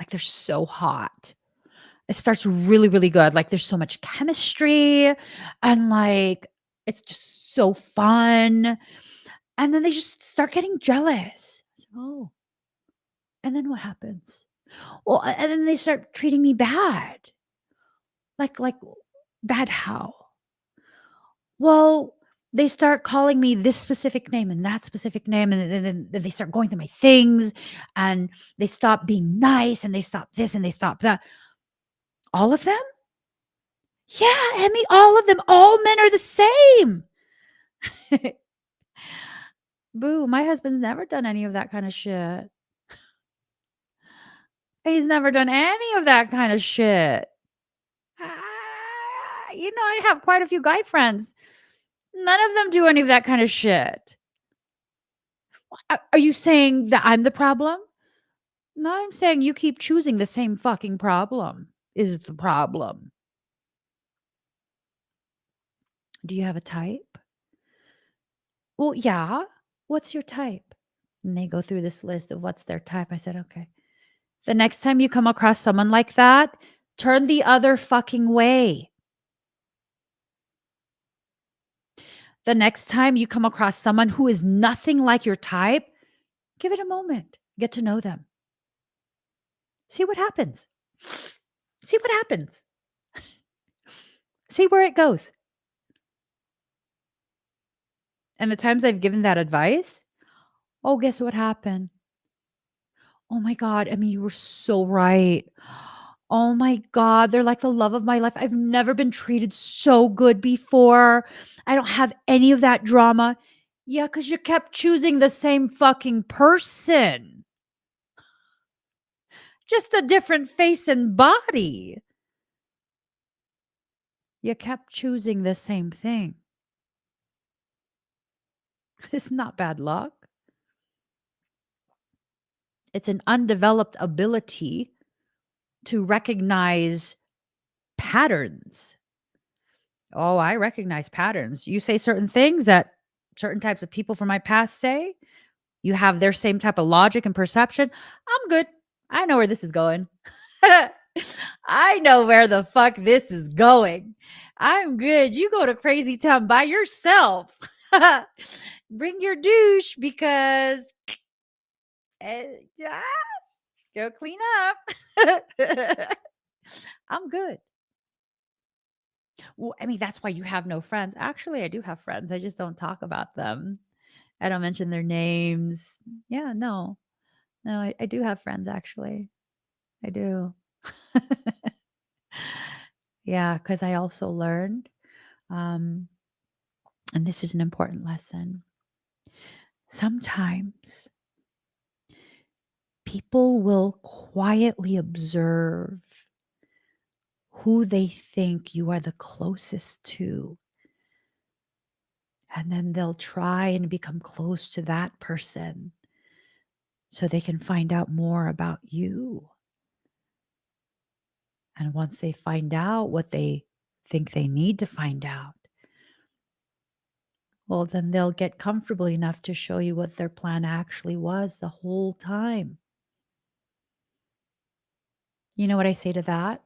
Like they're so hot. It starts really, really good. Like there's so much chemistry and like it's just so fun. And then they just start getting jealous. Oh, and then what happens? Well, and then they start treating me bad. Like bad how? Well, they start calling me this specific name and that specific name, and then they start going through my things, and they stop being nice, and they stop this and they stop that. All of them? Yeah, Emmy, all of them. All men are the same. Boo, my husband's never done any of that kind of shit. He's never done any of that kind of shit. Ah, I have quite a few guy friends. None of them do any of that kind of shit. Are you saying that I'm the problem? No, I'm saying you keep choosing the same fucking problem is the problem. Do you have a type? Well, yeah. What's your type? And they go through this list of what's their type. I said, okay. The next time you come across someone like that, turn the other fucking way. The next time you come across someone who is nothing like your type, give it a moment. Get to know them. See what happens. See what happens. See where it goes. And the times I've given that advice, oh, guess what happened? Oh my God. I mean, you were so right. Oh my God. They're like the love of my life. I've never been treated so good before. I don't have any of that drama. Yeah, because you kept choosing the same fucking person, just a different face and body. You kept choosing the same thing. It's not bad luck. It's an undeveloped ability to recognize patterns. Oh, I recognize patterns. You say certain things that certain types of people from my past say. You have their same type of logic and perception. I'm good. I know where this is going. I know where the fuck this is going. I'm good. You go to Crazy Town by yourself. Bring your douche because yeah, go clean up. I'm good. Well, I mean, that's why you have no friends. Actually, I do have friends. I just don't talk about them. I don't mention their names. Yeah, no. No, I do have friends actually. I do. Yeah, because I also learned, um, and this is an important lesson. Sometimes people will quietly observe who they think you are the closest to. And then they'll try and become close to that person so they can find out more about you. And once they find out what they think they need to find out, well, then they'll get comfortable enough to show you what their plan actually was the whole time. You know what I say to that?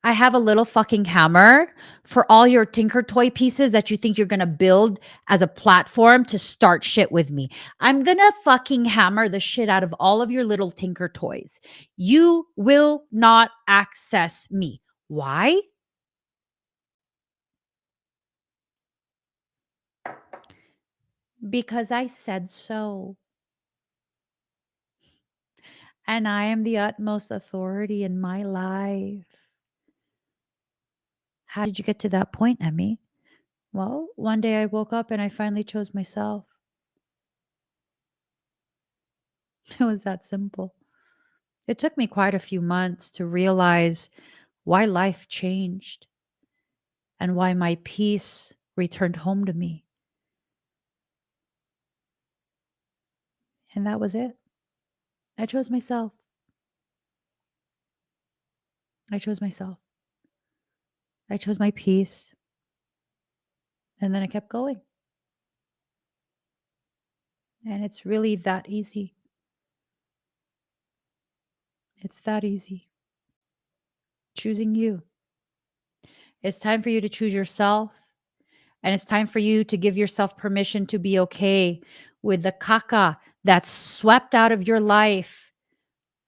I have a little fucking hammer for all your Tinker Toy pieces that you think you're going to build as a platform to start shit with me. I'm going to fucking hammer the shit out of all of your little Tinker Toys. You will not access me. Why? Because I said so. And I am the utmost authority in my life. How did you get to that point, Emmy? Well, one day I woke up and I finally chose myself. It was that simple. It took me quite a few months to realize why life changed and why my peace returned home to me. And that was it. I chose myself. I chose myself. I chose my peace. And then I kept going. And it's really that easy. It's that easy. Choosing you. It's time for you to choose yourself. And it's time for you to give yourself permission to be okay with the caca that's swept out of your life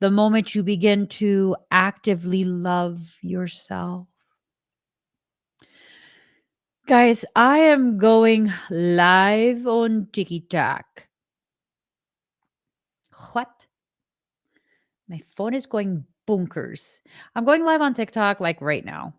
the moment you begin to actively love yourself. Guys, I am going live on TikTok. What? My phone is going bonkers. I'm going live on TikTok like right now.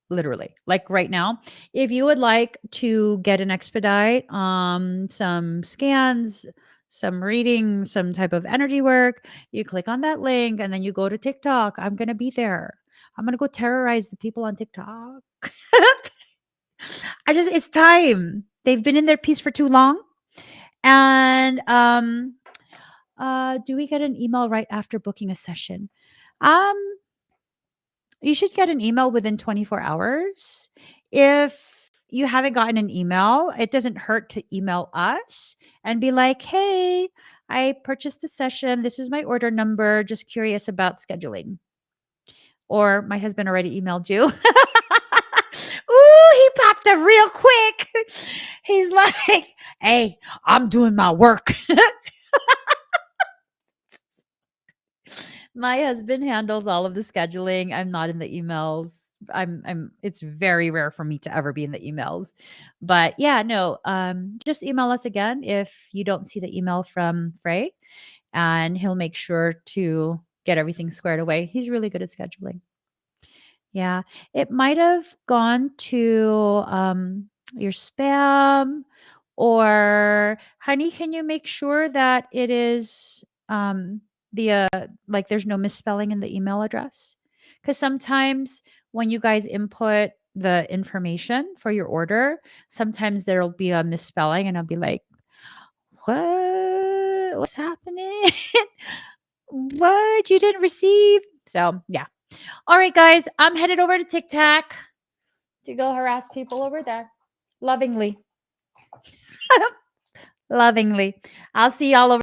Literally, like right now. If you would like to get an expedite, some scans, some reading, some type of energy work, you click on that link and then you go to TikTok. I'm going to be there. I'm going to go terrorize the people on TikTok. It's time. They've been in their piece for too long. And do we get an email right after booking a session? Um, you should get an email within 24 hours. If you haven't gotten an email, it doesn't hurt to email us and be like, hey, I purchased a session. This is my order number. Just curious about scheduling. Or my husband already emailed you. Ooh, he popped up real quick. He's like, hey, I'm doing my work. My husband handles all of the scheduling. I'm not in the emails. I'm it's very rare for me to ever be in the emails. But yeah, no, just email us again if you don't see the email from Frey, and he'll make sure to get everything squared away. He's really good at scheduling. Yeah, it might have gone to your spam, or honey, can you make sure that it is the like there's no misspelling in the email address? Because sometimes when you guys input the information for your order, sometimes there'll be a misspelling, and I'll be like, "What? What's happening? What you didn't receive?" So yeah. All right, guys, I'm headed over to TikTok to go harass people over there. Lovingly. Lovingly. I'll see y'all over